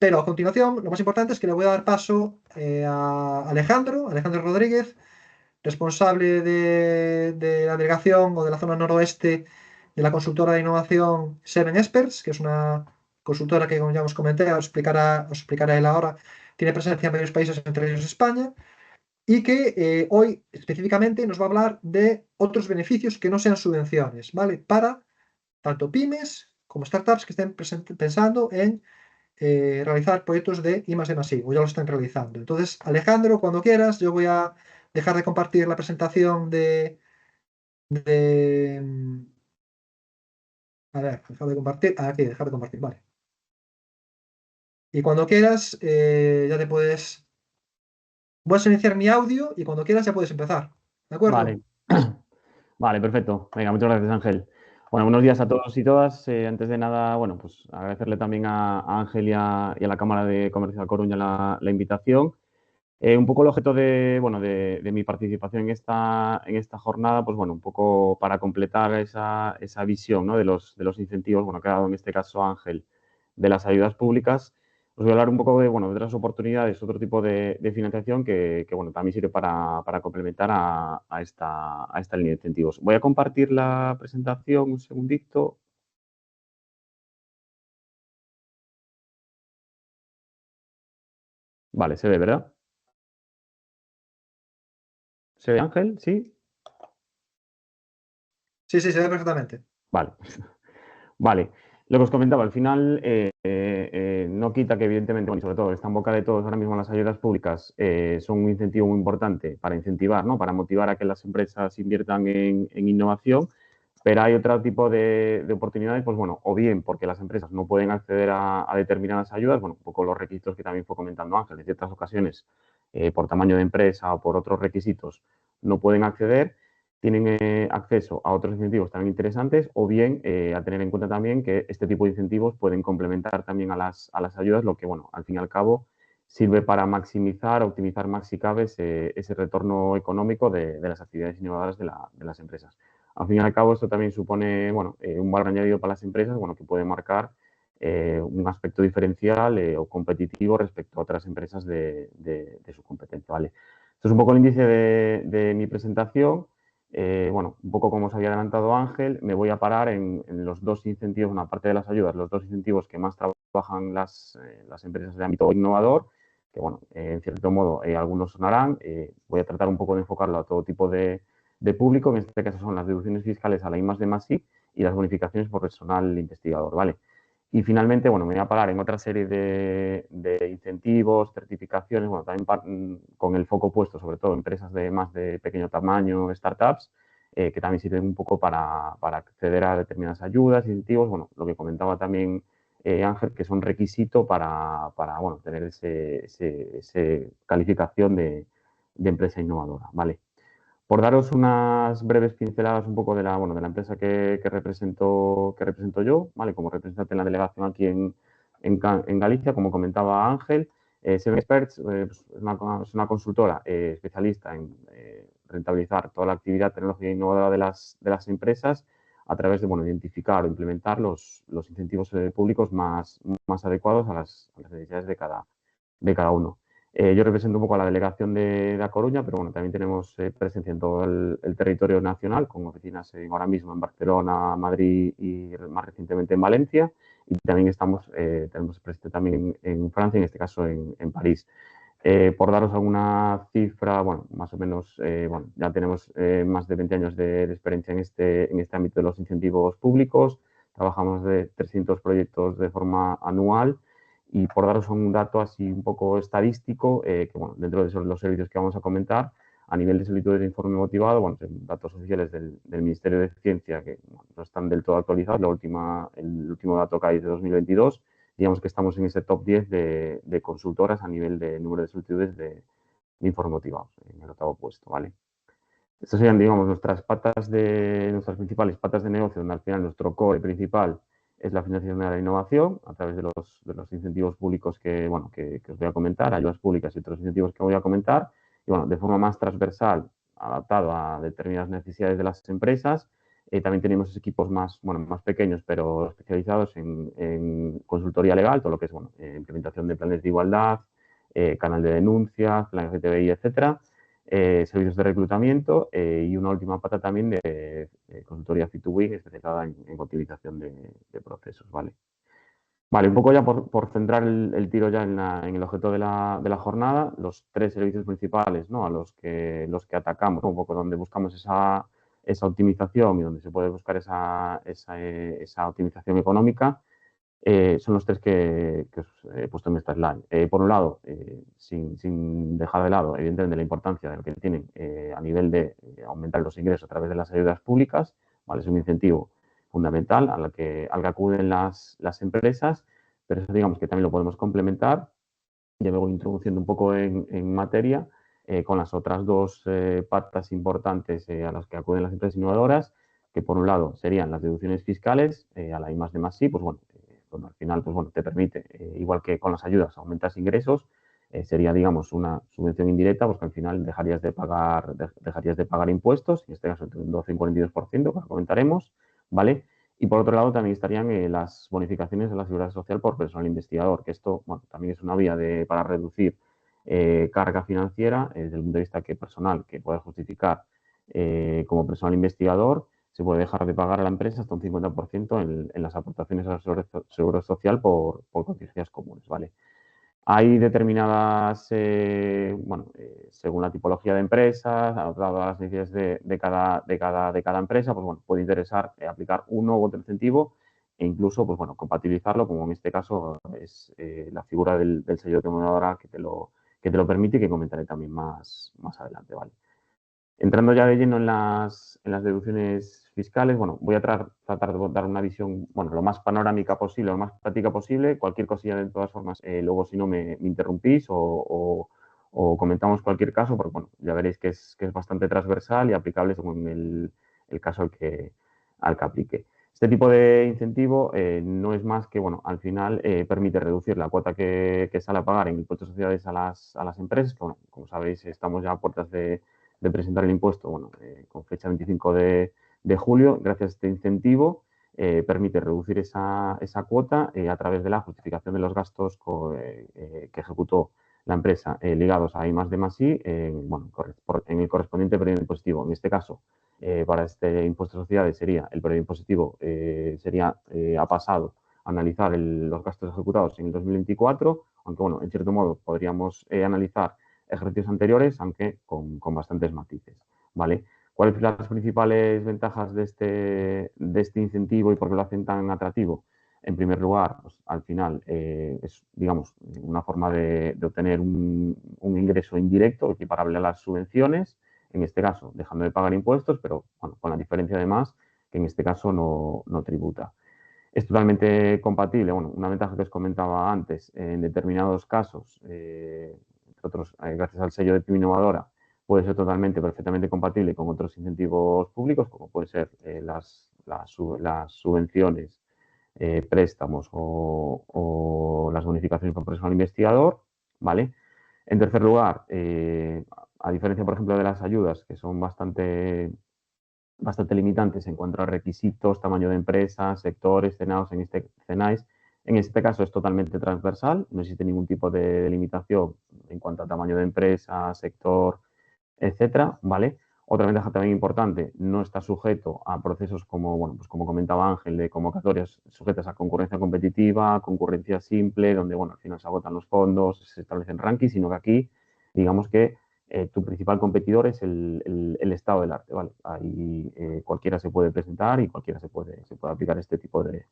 Pero a continuación, lo más importante es que le voy a dar paso a Alejandro Rodríguez, responsable de la delegación o de la zona noroeste de la consultora de innovación Seven Experts, que es una consultora que, como ya os comenté, os explicará él ahora, tiene presencia en varios países, entre ellos España, y que hoy específicamente nos va a hablar de otros beneficios que no sean subvenciones, ¿vale? Para tanto pymes como startups que estén pensando en realizar proyectos de I más D más I, o ya lo están realizando. Entonces, Alejandro, cuando quieras, yo voy a dejar de compartir la presentación de a ver, dejar de compartir. Aquí, dejar de compartir, vale. Y cuando quieras, ya te puedes. Voy a iniciar mi audio y cuando quieras ya puedes empezar. ¿De acuerdo? Vale, vale, perfecto. Venga, muchas gracias, Ángel. Bueno, buenos días a todos y todas. Antes de nada, bueno, pues agradecerle también a Ángel y a la Cámara de Comercio de Coruña la invitación. Un poco el objeto bueno, de mi participación en esta jornada, pues bueno, un poco para completar esa visión, ¿no? de los incentivos, bueno, que ha dado en este caso Ángel, de las ayudas públicas. Os voy a hablar un poco de, bueno, de otras oportunidades, otro tipo de financiación que, bueno, también sirve para complementar a esta línea de incentivos. Voy a compartir la presentación un segundito. Vale, se ve, ¿verdad? ¿Se ve, Ángel? ¿Sí? Sí, sí, se ve perfectamente. Vale. Vale, lo que os comentaba, al final no quita que evidentemente, bueno, y sobre todo está en boca de todos ahora mismo las ayudas públicas son un incentivo muy importante para incentivar, ¿no? Para motivar a que las empresas inviertan en innovación, pero hay otro tipo de oportunidades, pues bueno, o bien porque las empresas no pueden acceder a determinadas ayudas, bueno, un poco los requisitos que también fue comentando Ángel, en ciertas ocasiones, por tamaño de empresa o por otros requisitos, no pueden acceder, tienen acceso a otros incentivos también interesantes, o bien a tener en cuenta también que este tipo de incentivos pueden complementar también a las ayudas, lo que, bueno, al fin y al cabo sirve para maximizar, optimizar más si cabe ese retorno económico de las actividades innovadoras de las empresas. Al fin y al cabo, esto también supone, bueno, un valor añadido para las empresas, bueno, que puede marcar un aspecto diferencial o competitivo respecto a otras empresas de su competencia, ¿vale? Esto es un poco el índice de mi presentación. Bueno, un poco como os había adelantado Ángel, me voy a parar en los dos incentivos, una parte de las ayudas, los dos incentivos que más trabajan las empresas de ámbito innovador, que bueno, en cierto modo algunos sonarán. Voy a tratar un poco de enfocarlo a todo tipo de público, en este caso son las deducciones fiscales a la I+D+I y las bonificaciones por personal investigador, ¿vale? Y finalmente, bueno, me voy a parar en otra serie de incentivos, certificaciones, bueno, también con el foco puesto sobre todo en empresas de más de pequeño tamaño, startups, que también sirven un poco para acceder a determinadas ayudas, incentivos, bueno, lo que comentaba también Ángel, que son requisito para bueno, tener esa calificación de empresa innovadora, ¿vale? Por daros unas breves pinceladas un poco de la empresa que represento yo, ¿vale? Como representante en la delegación aquí en Galicia, como comentaba Ángel, Seven Experts pues, es una consultora especialista en rentabilizar toda la actividad tecnológica innovadora de las empresas a través de, bueno, identificar o implementar los incentivos públicos más adecuados a las necesidades de cada uno. Yo represento un poco a la delegación de A Coruña, pero bueno, también tenemos presencia en todo el territorio nacional, con oficinas ahora mismo en Barcelona, Madrid y más recientemente en Valencia. Y también tenemos presencia también en Francia, en este caso en París. Por daros alguna cifra, bueno, más o menos, bueno, ya tenemos más de 20 años de experiencia en este ámbito de los incentivos públicos. Trabajamos de 300 proyectos de forma anual. Y por daros un dato así un poco estadístico, que bueno, dentro de los servicios que vamos a comentar, a nivel de solicitudes de informe motivado, bueno, son datos oficiales del Ministerio de Ciencia que bueno, no están del todo actualizados. El último dato que hay es de 2022. Digamos que estamos en ese top 10 de consultoras a nivel de número de solicitudes de informe motivados, en el octavo puesto, ¿vale? Estas serían, digamos, nuestras principales patas de negocio, donde al final nuestro core principal es la financiación de la innovación a través de los incentivos públicos bueno, que os voy a comentar, ayudas públicas y otros incentivos que voy a comentar. Y bueno, de forma más transversal, adaptado a determinadas necesidades de las empresas, También tenemos equipos más, bueno, más pequeños, pero especializados en consultoría legal, todo lo que es bueno, implementación de planes de igualdad, canal de denuncias, plan LGTBI, etcétera, servicios de reclutamiento y una última pata también de consultoría Fit2Win especializada en optimización de procesos, ¿vale? Vale, un poco ya por centrar el tiro ya en el objeto de la jornada, los tres servicios principales, ¿no? A los que atacamos, ¿no? Un poco donde buscamos esa optimización y donde se puede buscar esa optimización económica, son los tres que os he puesto en esta slide. Por un lado, sin dejar de lado, evidentemente, la importancia de lo que tienen a nivel de aumentar los ingresos a través de las ayudas públicas, ¿vale? Es un incentivo fundamental al que acuden las empresas, pero eso digamos que también lo podemos complementar, ya me voy introduciendo un poco en materia, con las otras dos patas importantes a las que acuden las empresas innovadoras, que por un lado serían las deducciones fiscales, a la I+D+I, pues bueno, al final pues bueno, te permite, igual que con las ayudas, aumentas ingresos, sería, digamos, una subvención indirecta, pues que al final dejarías de pagar impuestos, en este caso entre un 12 y un 42%, que ahora comentaremos, ¿vale? Y por otro lado, también estarían las bonificaciones de la seguridad social por personal investigador, que esto bueno, también es una vía para reducir carga financiera desde el punto de vista que personal que pueda justificar como personal investigador se puede dejar de pagar a la empresa hasta un 50% en las aportaciones al seguro social por contingencias comunes, ¿vale? Hay determinadas, bueno, según la tipología de empresas, dado las necesidades de cada empresa, pues bueno, puede interesar aplicar uno u otro incentivo e incluso, pues bueno, compatibilizarlo, como en este caso es la figura del sello determinadora que te lo permite y que comentaré también más adelante, ¿vale? Entrando ya de lleno en las deducciones fiscales, bueno, voy a tratar de dar una visión, bueno, lo más panorámica posible, lo más práctica posible. Cualquier cosilla, de todas formas, luego si no me interrumpís o comentamos cualquier caso, porque bueno, ya veréis que es bastante transversal y aplicable según el caso al que aplique. Este tipo de incentivo no es más que, bueno, al final permite reducir la cuota que sale a pagar en impuestos de sociedades a las empresas, que bueno, como sabéis, estamos ya a puertas de presentar el impuesto, bueno, con fecha 25 de julio, gracias a este incentivo, permite reducir esa cuota a través de la justificación de los gastos que ejecutó la empresa ligados a I+D+I bueno, en el correspondiente periodo impositivo. En este caso, para este impuesto de sociedades sería el periodo impositivo ha pasado a analizar los gastos ejecutados en el 2024, aunque bueno, en cierto modo podríamos analizar ejercicios anteriores, aunque con bastantes matices, ¿vale? ¿Cuáles son las principales ventajas de este incentivo y por qué lo hacen tan atractivo? En primer lugar, pues, al final es, digamos, una forma de obtener un ingreso indirecto equiparable a las subvenciones, en este caso dejando de pagar impuestos, pero bueno, con la diferencia además que en este caso no tributa. Es totalmente compatible. Bueno, una ventaja que os comentaba antes, en determinados casos, entre otros, gracias al sello de PYME Innovadora, puede ser perfectamente compatible con otros incentivos públicos, como pueden ser las subvenciones, préstamos o las bonificaciones por personal investigador, ¿vale? En tercer lugar, a diferencia, por ejemplo, de las ayudas, que son bastante limitantes en cuanto a requisitos, tamaño de empresa, sectores, CENAIS. En este caso es totalmente transversal, no existe ningún tipo de limitación en cuanto a tamaño de empresa, sector, etcétera, ¿vale? Otra ventaja también importante, no está sujeto a procesos como, bueno, pues como comentaba Ángel, de convocatorias sujetas a concurrencia competitiva, concurrencia simple, donde, bueno, al final se agotan los fondos, se establecen rankings, sino que aquí, digamos que tu principal competidor es el estado del arte, ¿vale? Ahí cualquiera se puede presentar y cualquiera se puede aplicar este tipo de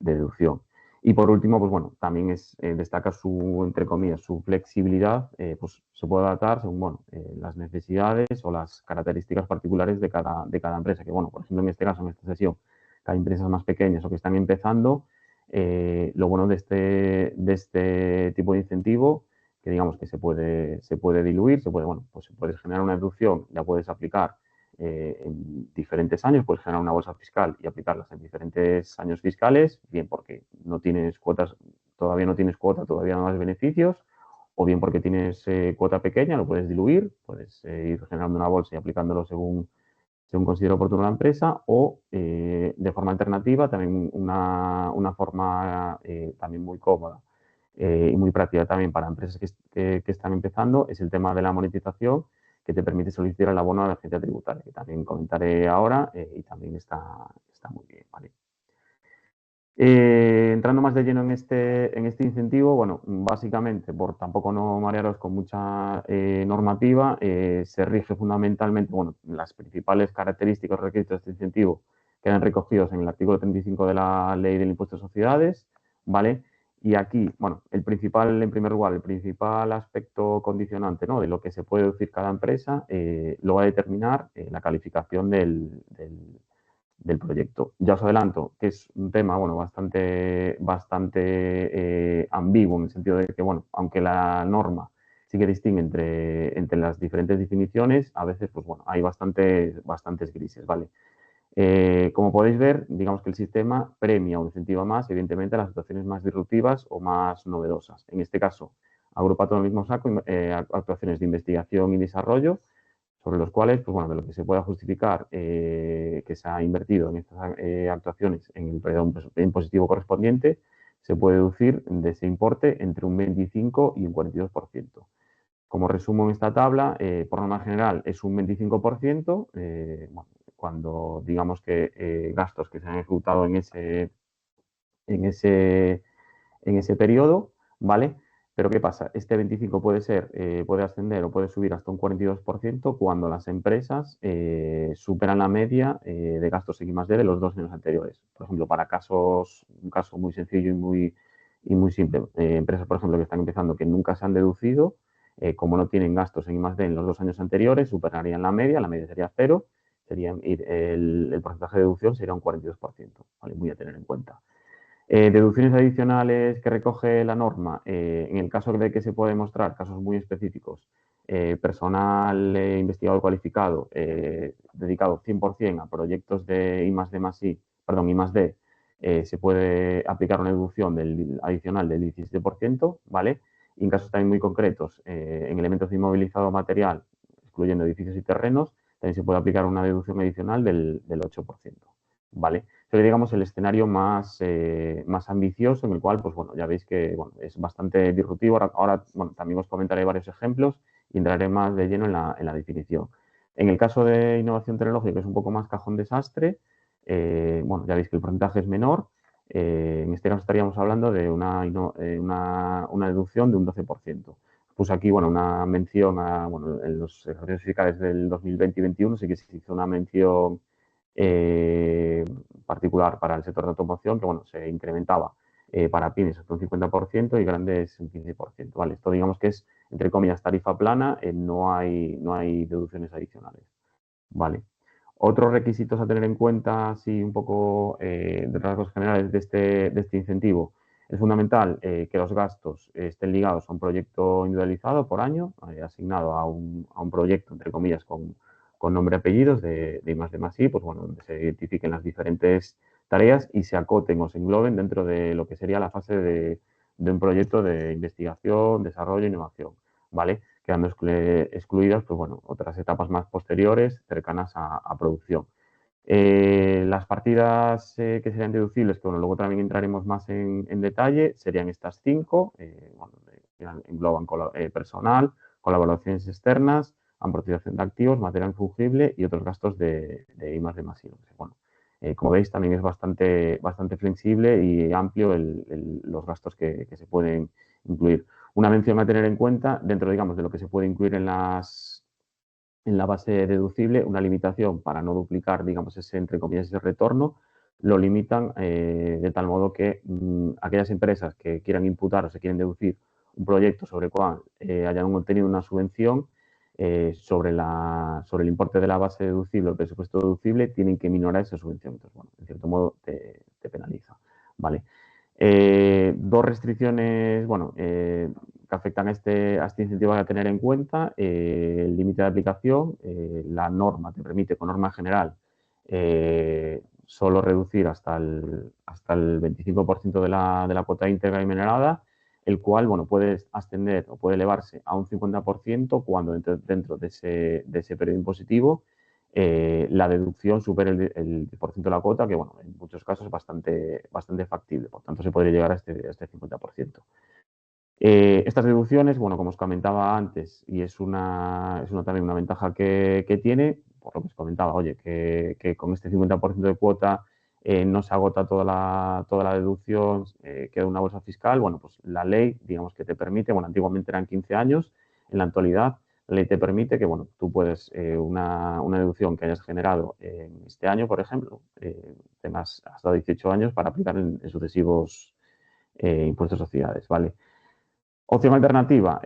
deducción. Y por último, pues bueno, también destaca entre comillas, su flexibilidad, pues se puede adaptar según, bueno, las necesidades o las características particulares de cada empresa. Que bueno, por ejemplo, en este caso, en esta sesión, que hay empresas más pequeñas o que están empezando, lo bueno de este tipo de incentivo, que digamos que se puede diluir, bueno, pues se puede generar una deducción, la puedes aplicar en diferentes años, puedes generar una bolsa fiscal y aplicarlas en diferentes años fiscales, bien porque no tienes cuotas, todavía no tienes cuota, todavía no has beneficios, o bien porque tienes cuota pequeña, lo puedes diluir, puedes ir generando una bolsa y aplicándolo según según considere oportuno la empresa, o de forma alternativa, también una forma también muy cómoda y muy práctica también para empresas que están empezando, es el tema de la monetización, que te permite solicitar el abono a la agencia tributaria, que también comentaré ahora y también está muy bien, ¿vale? Entrando más de lleno en este incentivo, bueno, básicamente, por tampoco no marearos con mucha normativa, se rige fundamentalmente, bueno, las principales características o requisitos de este incentivo quedan recogidos en el artículo 35 de la Ley del Impuesto de Sociedades, ¿vale? Y aquí, bueno, en primer lugar, el principal aspecto condicionante, ¿no?, de lo que se puede deducir cada empresa, lo va a determinar la calificación del proyecto. Ya os adelanto que es un tema, bueno, bastante ambiguo, en el sentido de que, bueno, aunque la norma sí que distingue entre las diferentes definiciones, a veces, pues bueno, hay bastantes grises, ¿vale? Como podéis ver, digamos que el sistema premia o incentiva más, evidentemente, las actuaciones más disruptivas o más novedosas. En este caso, agrupa todo en el mismo saco actuaciones de investigación y desarrollo, sobre los cuales, pues bueno, de lo que se pueda justificar que se ha invertido en estas actuaciones en el periodo impositivo correspondiente, se puede deducir de ese importe entre un 25 y un 42%. Como resumo en esta tabla, por norma general es un 25%, bueno, cuando digamos que gastos que se han ejecutado en ese, en ese periodo, ¿vale? Pero ¿qué pasa? Este 25 puede ascender o puede subir hasta un 42% cuando las empresas superan la media de gastos en I+D de los 2 años anteriores. Por ejemplo, un caso muy sencillo y muy simple, empresas, por ejemplo, que están empezando que nunca se han deducido, como no tienen gastos en I+D en los 2 años anteriores, superarían la media sería cero, el porcentaje de deducción sería un 42%, ¿vale? Muy a tener en cuenta. Deducciones adicionales que recoge la norma, en el caso de que se pueda demostrar casos muy específicos, personal investigador cualificado dedicado 100% a proyectos de I+D+I, perdón, I+D, se puede aplicar una deducción adicional del 17%, ¿vale? Y en casos también muy concretos, en elementos de inmovilizado material, excluyendo edificios y terrenos, también se puede aplicar una deducción adicional del 8%, ¿vale? Sería, digamos, el escenario más ambicioso, en el cual, pues bueno, ya veis que bueno, es bastante disruptivo. Ahora bueno, también os comentaré varios ejemplos y entraré más de lleno en la definición. En el caso de innovación tecnológica, que es un poco más cajón desastre, bueno, ya veis que el porcentaje es menor. En este caso estaríamos hablando de una deducción de un 12%. Puse aquí, bueno, una mención bueno, en los ejercicios fiscales del 2020 y 2021 sí que se hizo una mención particular para el sector de automoción, que bueno, se incrementaba para pymes hasta un 50% y grandes un 15%. ¿Vale? Esto digamos que es, entre comillas, tarifa plana, no hay deducciones adicionales. ¿Vale? Otros requisitos a tener en cuenta, así un poco de rasgos generales de este incentivo. Es fundamental que los gastos estén ligados a un proyecto individualizado por año, asignado a un proyecto, entre comillas, con nombre y apellidos de I+D+I, pues bueno, donde se identifiquen las diferentes tareas y se acoten o se engloben dentro de lo que sería la fase de un proyecto de investigación, desarrollo e innovación, ¿vale? Quedando excluidas, pues bueno, otras etapas más posteriores cercanas a producción. Las partidas que serían deducibles, que bueno, luego también entraremos más en detalle, serían estas 5, bueno, engloban personal, colaboraciones externas, amortización de activos, material fungible y otros gastos de I+D+I. Bueno, como veis, también es bastante flexible y amplio los gastos que se pueden incluir. Una mención a tener en cuenta, dentro, digamos, de lo que se puede incluir en la base deducible, una limitación para no duplicar, digamos, entre comillas, ese retorno, lo limitan de tal modo que aquellas empresas que quieran imputar o se quieren deducir un proyecto sobre el cual hayan obtenido una subvención sobre el importe de la base deducible o el presupuesto deducible, tienen que minorar esa subvención. Entonces, bueno, en cierto modo te penaliza. ¿Vale? Dos restricciones, bueno, que afectan a este incentivo a tener en cuenta. El límite de aplicación, la norma te permite con norma general solo reducir hasta el 25% de la cuota íntegra y minerada, el cual, bueno, puede ascender o puede elevarse a un 50% cuando dentro de ese periodo impositivo la deducción supere el 10% de la cuota, que bueno, en muchos casos es bastante factible. Por tanto, se podría llegar a este 50%. Estas deducciones, bueno, como os comentaba antes, y es también una ventaja que tiene, por lo que os comentaba, oye, que con este 50% de cuota no se agota toda la deducción, queda una bolsa fiscal. Bueno, pues la ley, digamos que te permite, bueno, antiguamente eran 15 años, en la actualidad la ley te permite que, bueno, tú puedes, una deducción que hayas generado en este año, por ejemplo, tengas hasta 18 años para aplicar en sucesivos impuestos de sociedades, ¿vale? Opción alternativa,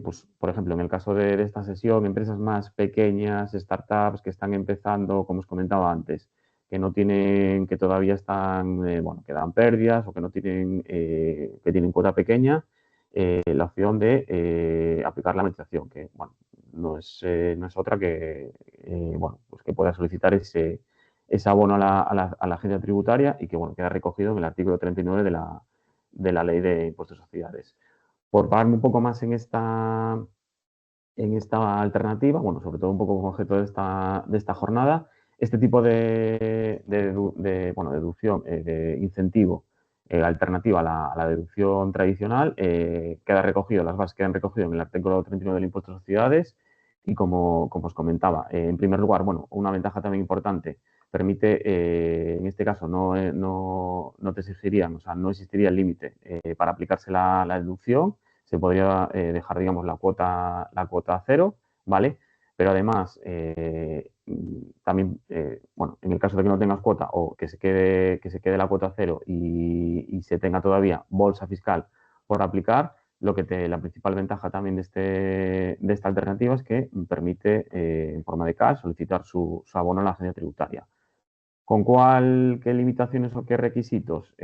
pues por ejemplo, en el caso de esta sesión, empresas más pequeñas, startups que están empezando, como os comentaba antes, que no tienen, que todavía están, bueno, que dan pérdidas o que no tienen, que tienen cuota pequeña, la opción de aplicar la amortización, que bueno, no es otra que, bueno, pues que pueda solicitar ese abono a la agencia tributaria y que bueno, queda recogido en el artículo 39 de la Ley de Impuestos de Sociedades. Por pagarme un poco más en esta alternativa, bueno, sobre todo un poco con objeto de esta jornada, este tipo bueno, deducción, de incentivo alternativa a la deducción tradicional, queda recogido, las bases quedan recogidas en el artículo 39 del impuesto de sociedades y como os comentaba, en primer lugar, bueno, una ventaja también importante, permite, en este caso, no te exigirían, o sea, no existiría el límite para aplicarse la deducción. Se podría dejar, digamos, la cuota a cero, ¿vale? Pero además, también, bueno, en el caso de que no tengas cuota o que se quede la cuota a cero y se tenga todavía bolsa fiscal por aplicar, la principal ventaja también de esta alternativa es que permite, en forma de cash, solicitar su abono a la agencia tributaria. ¿Qué limitaciones o qué requisitos?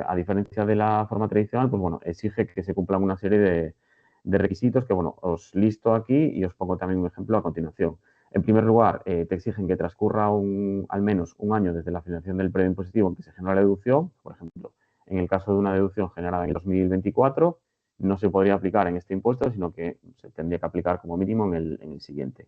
A diferencia de la forma tradicional, pues bueno, exige que se cumplan una serie de requisitos que, bueno, os listo aquí y os pongo también un ejemplo a continuación. En primer lugar, te exigen que transcurra al menos un año desde la finalización del periodo impositivo en que se genera la deducción. Por ejemplo, en el caso de una deducción generada en el 2024, no se podría aplicar en este impuesto, sino que se tendría que aplicar como mínimo en el siguiente.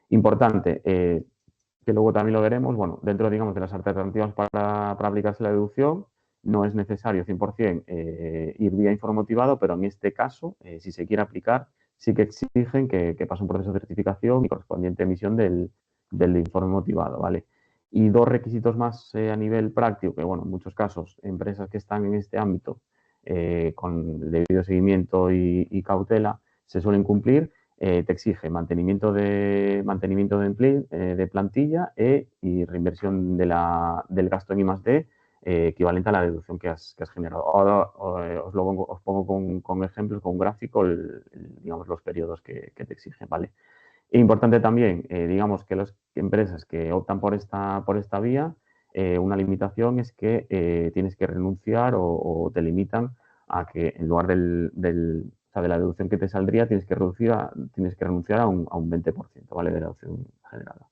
Importante, que luego también lo veremos, bueno, dentro, digamos, de las alternativas para aplicarse la deducción, no es necesario 100% ir vía informativado, pero en este caso, si se quiere aplicar, sí que exigen que pase un proceso de certificación y correspondiente emisión del informe motivado, ¿vale? Y dos requisitos más a nivel práctico, que bueno, en muchos casos, empresas que están en este ámbito con el debido seguimiento y cautela se suelen cumplir. Te exige mantenimiento de plantilla y reinversión del gasto en I+D equivalente a la deducción que has generado. Ahora os pongo con ejemplos, con un gráfico, digamos, los periodos que te exigen, ¿vale? E importante también, digamos, que las empresas que optan por esta vía, una limitación es que tienes que renunciar o te limitan a que en lugar o sea, de la deducción que te saldría, tienes que renunciar a un 20%, ¿vale? De la deducción generada,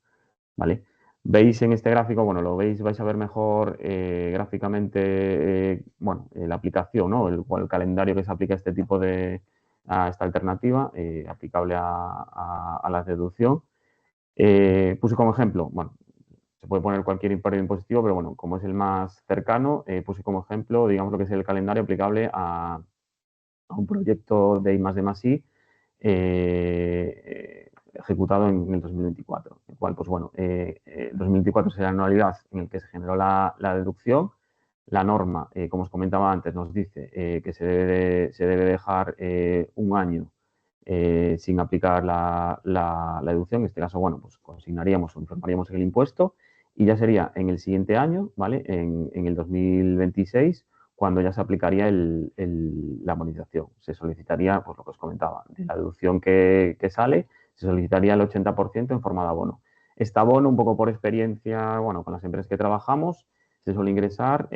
¿vale? Veis en este gráfico, bueno, vais a ver mejor gráficamente, bueno, la aplicación, ¿no? El calendario que se aplica a esta alternativa aplicable a la deducción. Puse como ejemplo, bueno, se puede poner cualquier impuesto impositivo, pero bueno, como es el más cercano, puse como ejemplo, digamos, lo que es el calendario aplicable a un proyecto de I+D+I ejecutado en el 2024, el cual, pues bueno, 2024 será la anualidad en el que se generó la deducción. La norma, como os comentaba antes, nos dice que se debe dejar un año sin aplicar la deducción. En este caso, bueno, pues consignaríamos o informaríamos el impuesto y ya sería en el siguiente año, ¿vale? En el 2026, cuando ya se aplicaría la monetización. Se solicitaría, pues lo que os comentaba, de la deducción que sale, se solicitaría el 80% en forma de abono. Este abono, un poco por experiencia, bueno, con las empresas que trabajamos, se suele ingresar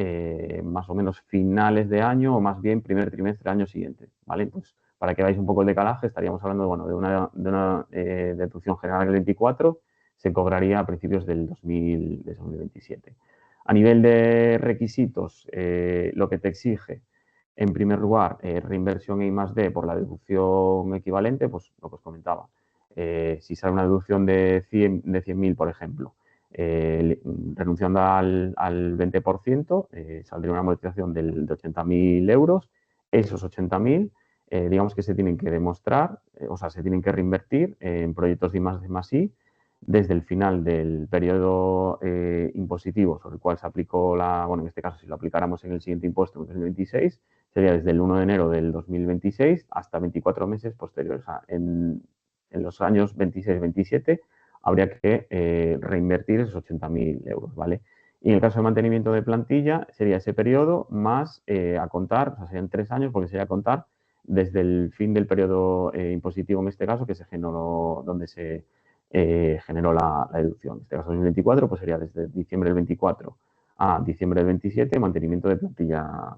más o menos finales de año o más bien primer trimestre del año siguiente, ¿vale? Pues para que veáis un poco el decalaje, estaríamos hablando, bueno, de una deducción general del 24, se cobraría a principios del 2027. A nivel de requisitos, lo que te exige, en primer lugar, reinversión en I+D por la deducción equivalente, pues lo que os comentaba. si sale una deducción de 100.000, por ejemplo, renunciando al 20%, saldría una amortización de 80.000 euros. Esos 80.000, digamos que se tienen que demostrar, o sea, se tienen que reinvertir en proyectos de I+D+I desde el final del periodo impositivo sobre el cual se aplicó bueno, en este caso, si lo aplicáramos en el siguiente impuesto, en 2026, sería desde el 1 de enero del 2026 hasta 24 meses posteriores. O sea, en los años 26-27 habría que reinvertir esos 80.000 euros, ¿vale? Y en el caso de mantenimiento de plantilla, sería ese periodo más a contar, o sea, serían 3 años, porque sería a contar desde el fin del periodo impositivo, en este caso, que se generó, donde se generó la deducción. En este caso, 2024, pues sería desde diciembre del 24 a diciembre del 27, mantenimiento de plantilla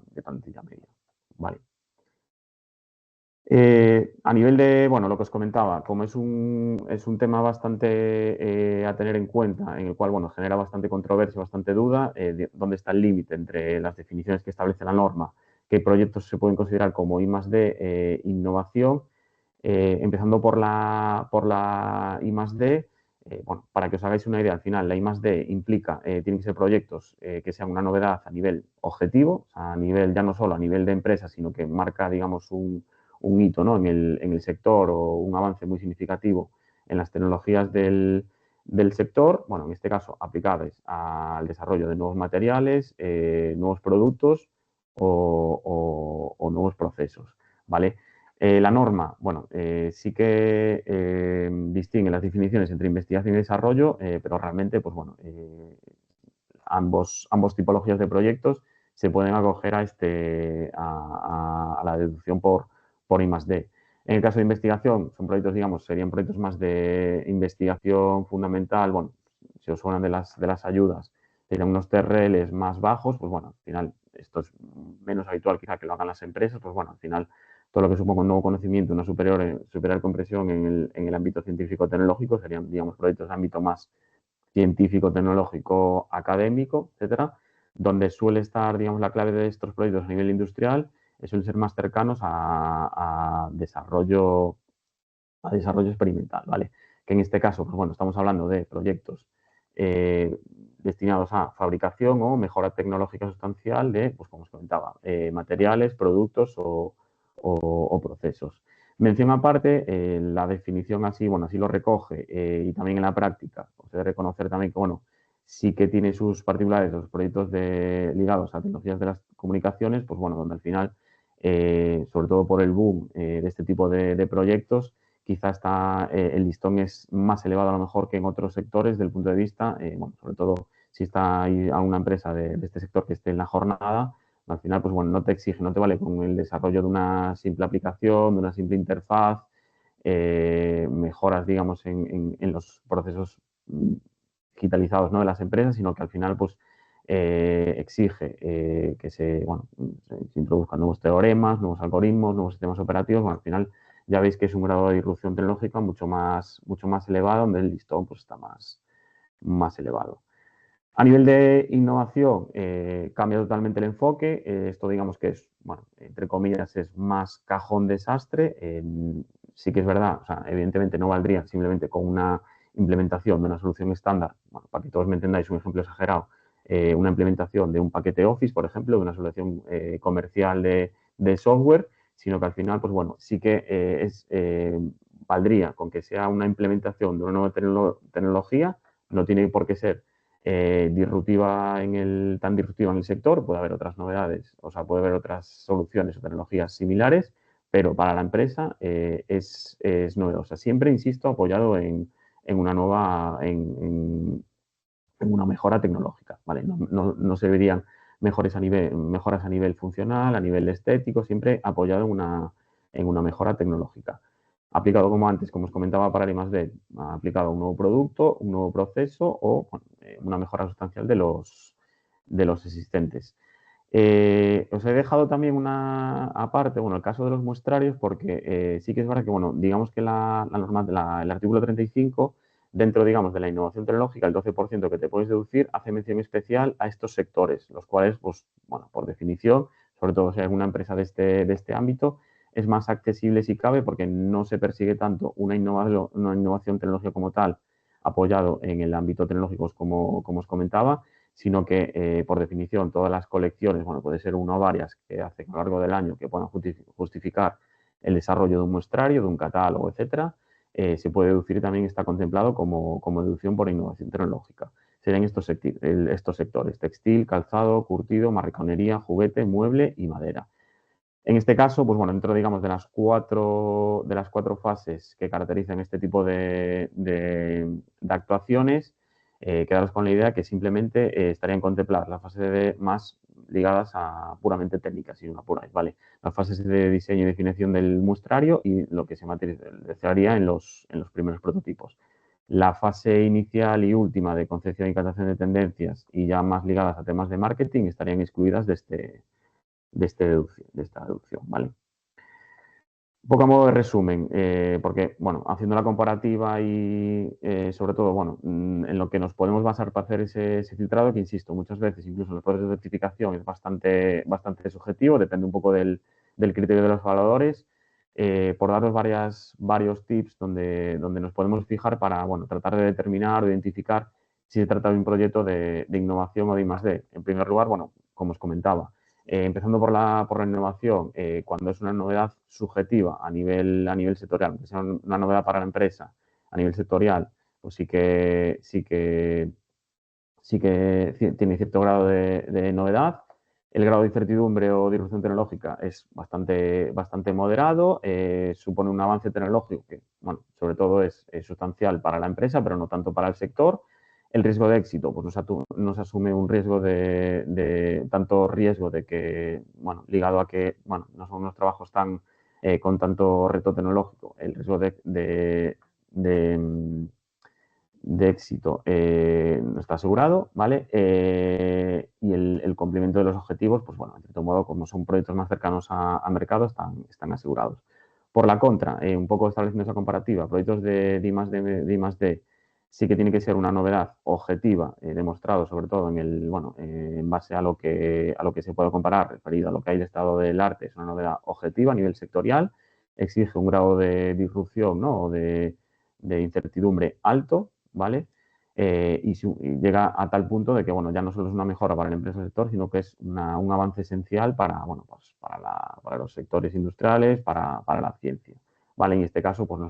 media. Vale. A nivel de, bueno, lo que os comentaba, como es un tema bastante a tener en cuenta, en el cual, bueno, genera bastante controversia, bastante duda, dónde está el límite entre las definiciones que establece la norma, qué proyectos se pueden considerar como I+D innovación, empezando por la I+D. Bueno, para que os hagáis una idea, al final la I+D implica, tienen que ser proyectos que sean una novedad a nivel objetivo, o sea, a nivel, ya no solo a nivel de empresa, sino que marca, digamos, un hito, ¿no?, en el sector, o un avance muy significativo en las tecnologías del sector, bueno, en este caso aplicables al desarrollo de nuevos materiales, nuevos productos o nuevos procesos, ¿vale? La norma, bueno, sí que distingue las definiciones entre investigación y desarrollo, pero realmente, pues bueno, ambos tipologías de proyectos se pueden acoger a la deducción por I+D. En el caso de investigación, son proyectos, digamos, serían proyectos más de investigación fundamental. Bueno, si os suenan de las ayudas, serían unos TRLs más bajos, pues bueno, al final esto es menos habitual quizá que lo hagan las empresas, pues bueno, al final todo lo que suponga un nuevo conocimiento, una superior comprensión en el ámbito científico-tecnológico, serían, digamos, proyectos de ámbito más científico, tecnológico, académico, etcétera, donde suele estar, digamos, la clave de estos proyectos a nivel industrial, suelen ser más cercanos a desarrollo experimental, ¿vale? Que en este caso, pues bueno, estamos hablando de proyectos destinados a fabricación o mejora tecnológica sustancial de, pues como os comentaba, materiales, productos o procesos. Mención aparte, la definición así, bueno, así lo recoge y también en la práctica, os he de reconocer también que, bueno, sí que tiene sus particularidades los proyectos ligados a tecnologías de las comunicaciones, pues bueno, donde al final, sobre todo por el boom de este tipo de proyectos, quizá el listón es más elevado a lo mejor que en otros sectores del punto de vista, bueno, sobre todo si está ahí a una empresa de este sector que esté en la jornada, al final, pues bueno, no te exige, no te vale con el desarrollo de una simple aplicación, de una simple interfaz, mejoras, digamos, en los procesos digitalizados, ¿no?, de las empresas, sino que al final, pues, exige que bueno, se introduzcan nuevos teoremas, nuevos algoritmos, nuevos sistemas operativos. Bueno, al final ya veis que es un grado de disrupción tecnológica mucho más elevado, donde el listón pues, está más elevado. A nivel de innovación, cambia totalmente el enfoque. Esto, digamos que es, bueno, entre comillas, es más cajón desastre. Sí que es verdad, o sea, evidentemente no valdría simplemente con una implementación de una solución estándar. Bueno, para que todos me entendáis, un ejemplo exagerado, una implementación de un paquete Office, por ejemplo, de una solución comercial de software, sino que al final, pues bueno, sí que valdría con que sea una implementación de una nueva tecnología, no tiene por qué ser tan disruptiva en el sector, puede haber otras novedades, o sea, puede haber otras soluciones o tecnologías similares, pero para la empresa es novedosa. Siempre, insisto, apoyado en una mejora tecnológica, ¿vale? No se verían mejoras a nivel funcional, a nivel estético, siempre apoyado en una mejora tecnológica. Aplicado como antes, como os comentaba, para el I+D, aplicado a un nuevo producto, un nuevo proceso o una mejora sustancial de los existentes. Os he dejado también una aparte, bueno, el caso de los muestrarios, porque sí que es verdad que, bueno, digamos que la norma, el artículo 35, dentro, digamos, de la innovación tecnológica, el 12% que te puedes deducir, hace mención especial a estos sectores, los cuales, pues, bueno, por definición, sobre todo si hay una empresa de este ámbito, es más accesible si cabe porque no se persigue tanto una innovación tecnológica como tal apoyado en el ámbito tecnológico como os comentaba, sino que por definición todas las colecciones, bueno, puede ser una o varias que hacen a lo largo del año que puedan justificar el desarrollo de un muestrario, de un catálogo, etcétera, se puede deducir también está contemplado como deducción por innovación tecnológica. Serían estos sectores, textil, calzado, curtido, marroquinería, juguete, mueble y madera. En este caso, pues bueno, dentro, digamos, de las cuatro fases que caracterizan este tipo de actuaciones, quedaros con la idea que simplemente estarían contempladas las fases más ligadas a puramente técnicas, si no apuráis, ¿vale? Las fases de diseño y definición del muestrario y lo que se materializaría en los primeros prototipos. La fase inicial y última de concepción y captación de tendencias y ya más ligadas a temas de marketing estarían excluidas de esta deducción, ¿vale? Un poco a modo de resumen, porque, bueno, haciendo la comparativa y, sobre todo, bueno, en lo que nos podemos basar para hacer ese filtrado, que insisto, muchas veces, incluso en los procesos de certificación, es bastante subjetivo, depende un poco del criterio de los evaluadores, por daros varios tips donde nos podemos fijar para, bueno, tratar de determinar o identificar si se trata de un proyecto de innovación o de I+D. En primer lugar, bueno, como os comentaba, empezando por la innovación, cuando es una novedad subjetiva a nivel sectorial, que sea una novedad para la empresa a nivel sectorial, pues sí que tiene cierto grado de novedad. El grado de incertidumbre o disrupción tecnológica es bastante moderado, supone un avance tecnológico que, bueno, sobre todo es sustancial para la empresa, pero no tanto para el sector. El riesgo de éxito, pues nos asume un riesgo tanto riesgo de que, bueno, ligado a que, bueno, no son unos trabajos con tanto reto tecnológico, el riesgo de éxito no está asegurado, ¿vale? Y el cumplimiento de los objetivos, pues bueno, en cierto modo, como son proyectos más cercanos a mercado, están asegurados. Por la contra, un poco estableciendo esa comparativa, proyectos de D+D sí que tiene que ser una novedad objetiva, demostrado sobre todo en base a lo que se puede comparar, referido a lo que hay de estado del arte, es una novedad objetiva a nivel sectorial, exige un grado de disrupción, ¿no? o de incertidumbre alto, ¿vale? Y llega a tal punto de que, bueno, ya no solo es una mejora para la empresa del sector, sino que es un avance esencial pues, para los sectores industriales, para la ciencia, ¿vale? En este caso, pues no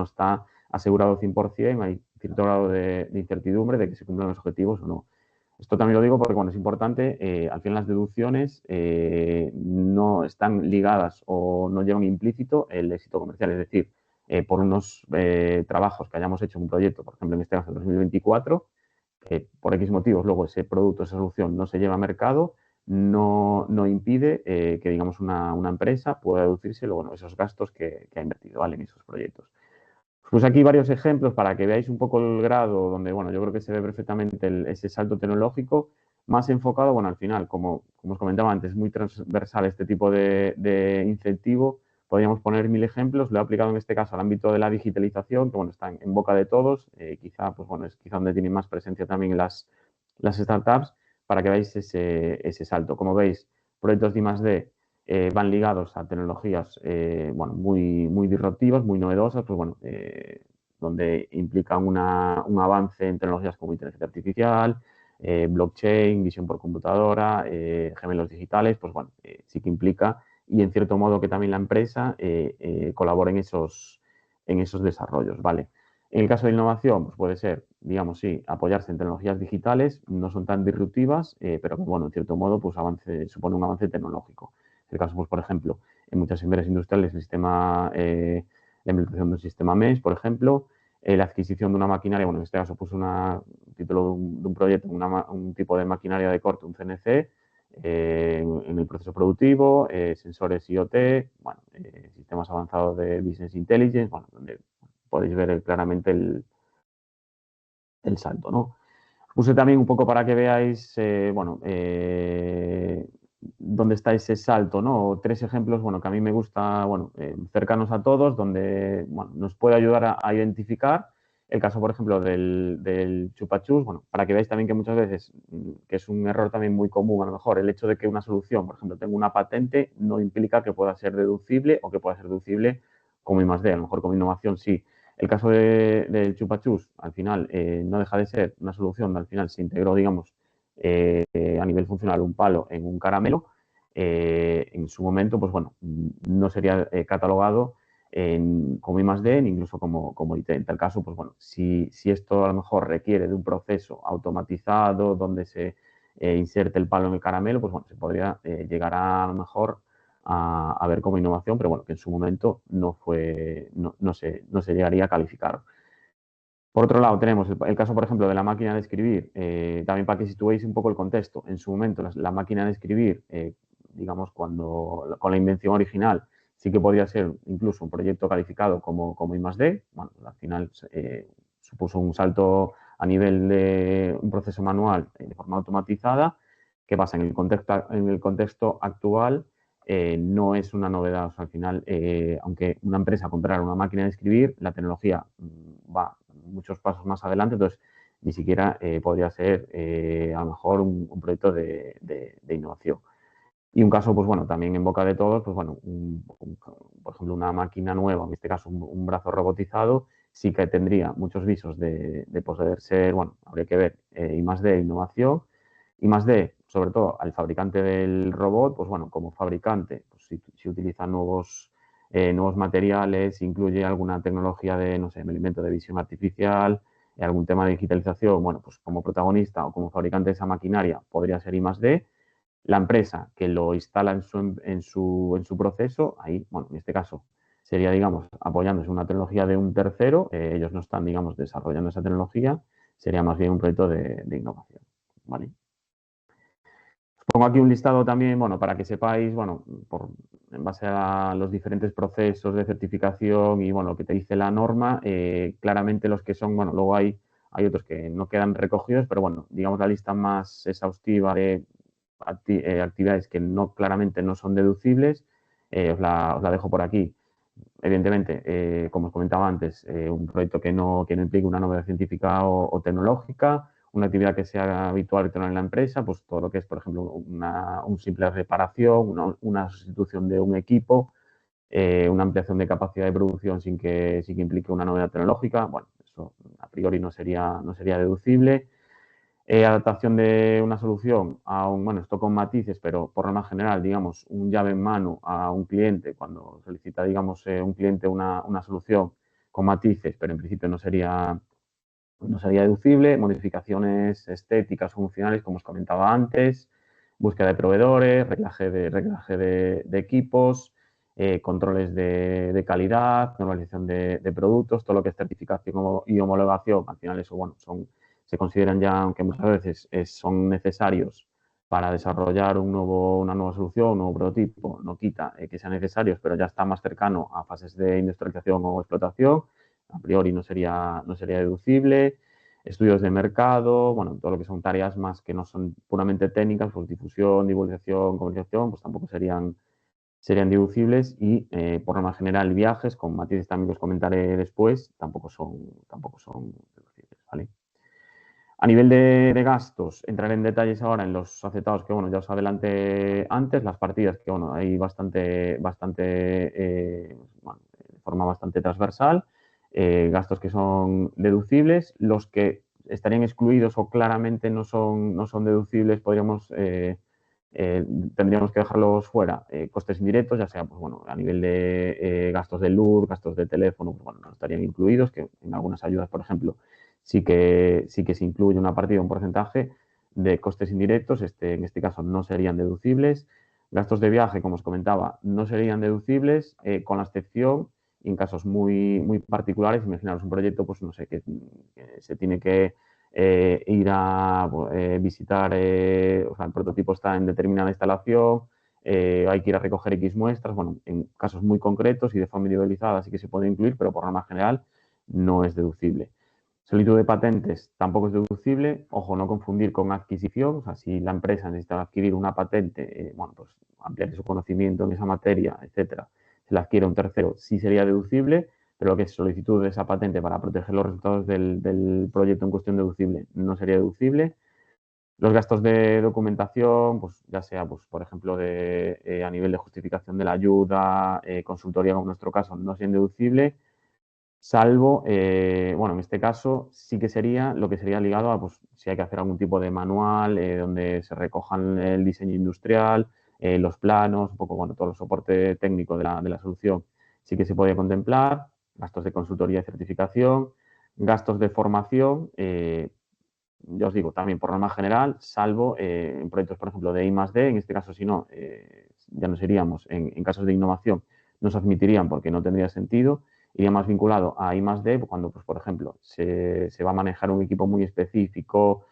está asegurado 100%, hay cierto grado de incertidumbre de que se cumplan los objetivos o no. Esto también lo digo porque, bueno, es importante, al final las deducciones no están ligadas o no llevan implícito el éxito comercial, es decir, por unos trabajos que hayamos hecho en un proyecto, por ejemplo, en este caso 2024, que por X motivos luego ese producto, esa solución no se lleva a mercado, no impide que, digamos, una empresa pueda deducirse luego, bueno, esos gastos que ha invertido, ¿vale? En esos proyectos. Pues aquí varios ejemplos para que veáis un poco el grado donde, bueno, yo creo que se ve perfectamente ese salto tecnológico más enfocado, bueno, al final, como os comentaba antes, es muy transversal este tipo de incentivo. Podríamos poner 1000 ejemplos. Lo he aplicado en este caso al ámbito de la digitalización, que, bueno, está en boca de todos. Quizá, pues bueno, es quizá donde tienen más presencia también las startups para que veáis ese salto. Como veis, proyectos de I+D van ligados a tecnologías bueno, muy disruptivas, muy novedosas, pues bueno, donde implican un avance en tecnologías como inteligencia artificial, blockchain, visión por computadora, gemelos digitales, pues bueno, sí que implica y en cierto modo que también la empresa colabora en esos desarrollos, ¿vale? En el caso de innovación, pues puede ser, digamos, sí, apoyarse en tecnologías digitales, no son tan disruptivas, pero que, bueno, en cierto modo, pues supone un avance tecnológico. En el caso, pues, por ejemplo, en muchas empresas industriales, la implementación de un sistema MES, por ejemplo, la adquisición de una maquinaria, bueno, en este caso puse un título de un proyecto, un tipo de maquinaria de corte, un CNC, en el proceso productivo, sensores IoT, bueno, sistemas avanzados de Business Intelligence, bueno, donde podéis ver claramente el salto, ¿no? Puse también un poco para que veáis, bueno, dónde está ese salto, ¿no? 3 ejemplos, bueno, que a mí me gusta, bueno, cercanos a todos, donde, bueno, nos puede ayudar a identificar El caso, por ejemplo, del chupachus, bueno, para que veáis también que muchas veces, que es un error también muy común, a lo mejor, el hecho de que una solución, por ejemplo, tenga una patente, no implica que pueda ser deducible o que pueda ser deducible como I+D. A lo mejor como innovación sí. El caso del chupachus, al final, no deja de ser una solución donde al final se integró, digamos, a nivel funcional un palo en un caramelo. En su momento, pues bueno, no sería catalogado como I+D, ni incluso como IT. En tal caso, pues bueno, si esto a lo mejor requiere de un proceso automatizado donde se inserte el palo en el caramelo, pues bueno, se podría llegar a lo mejor a ver como innovación, pero bueno, que en su momento no se llegaría a calificar. Por otro lado, tenemos el caso, por ejemplo, de la máquina de escribir, también para que situéis un poco el contexto. En su momento, la máquina de escribir, digamos, con la invención original, sí que podría ser incluso un proyecto calificado como I+D. Bueno, al final supuso un salto a nivel de un proceso manual de forma automatizada. ¿Qué pasa? En el contexto actual no es una novedad. O sea, al final, aunque una empresa comprara una máquina de escribir, la tecnología va muchos pasos más adelante, entonces ni siquiera podría ser a lo mejor un proyecto de innovación. Y un caso, pues bueno, también en boca de todos, pues bueno, por ejemplo, una máquina nueva, en este caso un brazo robotizado, sí que tendría muchos visos de poder ser, bueno, habría que ver, I+D, innovación, I+D, sobre todo al fabricante del robot, pues bueno, como fabricante, pues si utiliza nuevos materiales, incluye alguna tecnología de, no sé, elemento de visión artificial, algún tema de digitalización, bueno, pues como protagonista o como fabricante de esa maquinaria podría ser I+D. La empresa que lo instala en su proceso, ahí, bueno, en este caso sería, digamos, apoyándose en una tecnología de un tercero, ellos no están, digamos, desarrollando esa tecnología, sería más bien un proyecto de innovación, ¿vale? Pongo aquí un listado también, bueno, para que sepáis, bueno, en base a los diferentes procesos de certificación y, bueno, lo que te dice la norma, claramente los que son, bueno, luego hay otros que no quedan recogidos, pero bueno, digamos la lista más exhaustiva de actividades que claramente no son deducibles, os la dejo por aquí. Evidentemente, como os comentaba antes, un proyecto que no implique una novedad científica o tecnológica, una actividad que sea habitual en la empresa, pues todo lo que es, por ejemplo, una simple reparación, una sustitución de un equipo, una ampliación de capacidad de producción sin que implique una novedad tecnológica. Bueno, eso a priori no sería deducible. Adaptación de una solución bueno, esto con matices, pero por norma general, digamos, un llave en mano a un cliente cuando solicita, digamos, un cliente una solución con matices, pero en principio no sería deducible. Modificaciones estéticas, funcionales, como os comentaba antes, búsqueda de proveedores, reglaje de equipos, controles de calidad, normalización de productos, todo lo que es certificación y homologación. Al final eso, bueno, se consideran ya, aunque muchas veces son necesarios para desarrollar una nueva solución, un nuevo prototipo, no quita que sean necesarios, pero ya está más cercano a fases de industrialización o explotación. A priori no sería deducible. Estudios de mercado, bueno, todo lo que son tareas más que no son puramente técnicas, pues difusión, divulgación, comunicación, pues tampoco serían deducibles. Y por norma general viajes, con matices también que os comentaré después, tampoco son deducibles, ¿vale? A nivel de gastos, entraré en detalles ahora en los aceptados que, bueno, ya os adelanté antes, las partidas que, bueno, hay bueno, de forma bastante transversal, gastos que son deducibles, los que estarían excluidos o claramente no son deducibles, tendríamos que dejarlos fuera. Costes indirectos, ya sea, pues bueno, a nivel de gastos de luz, gastos de teléfono, pues bueno, no estarían incluidos, que en algunas ayudas, por ejemplo, sí que se incluye una partida, un porcentaje de costes indirectos, en este caso no serían deducibles. Gastos de viaje, como os comentaba, no serían deducibles, con la excepción en casos muy, muy particulares. Imaginaros un proyecto, pues no sé, que se tiene que ir a visitar, o sea, el prototipo está en determinada instalación, hay que ir a recoger X muestras. Bueno, en casos muy concretos y de forma individualizada sí que se puede incluir, pero por norma general no es deducible. Solicitud de patentes tampoco es deducible. Ojo, no confundir con adquisición. O sea, si la empresa necesita adquirir una patente, bueno, pues ampliar su conocimiento en esa materia, etcétera, se la adquiere un tercero, sí sería deducible, pero lo que es solicitud de esa patente para proteger los resultados del proyecto en cuestión deducible no sería deducible. Los gastos de documentación, pues ya sea, pues, por ejemplo, a nivel de justificación de la ayuda, consultoría, como en nuestro caso, no sería deducible, salvo, bueno, en este caso sí que sería lo que sería ligado a, pues, si hay que hacer algún tipo de manual donde se recojan el diseño industrial, los planos, un poco, bueno, todo el soporte técnico de la solución, sí que se podría contemplar, gastos de consultoría y certificación, gastos de formación, ya os digo, también por norma general, salvo en proyectos, por ejemplo, de I+D, en este caso, si no, ya nos iríamos, en casos de innovación, no se admitirían porque no tendría sentido, iría más vinculado a I+D, cuando, pues, por ejemplo, se va a manejar un equipo muy específico,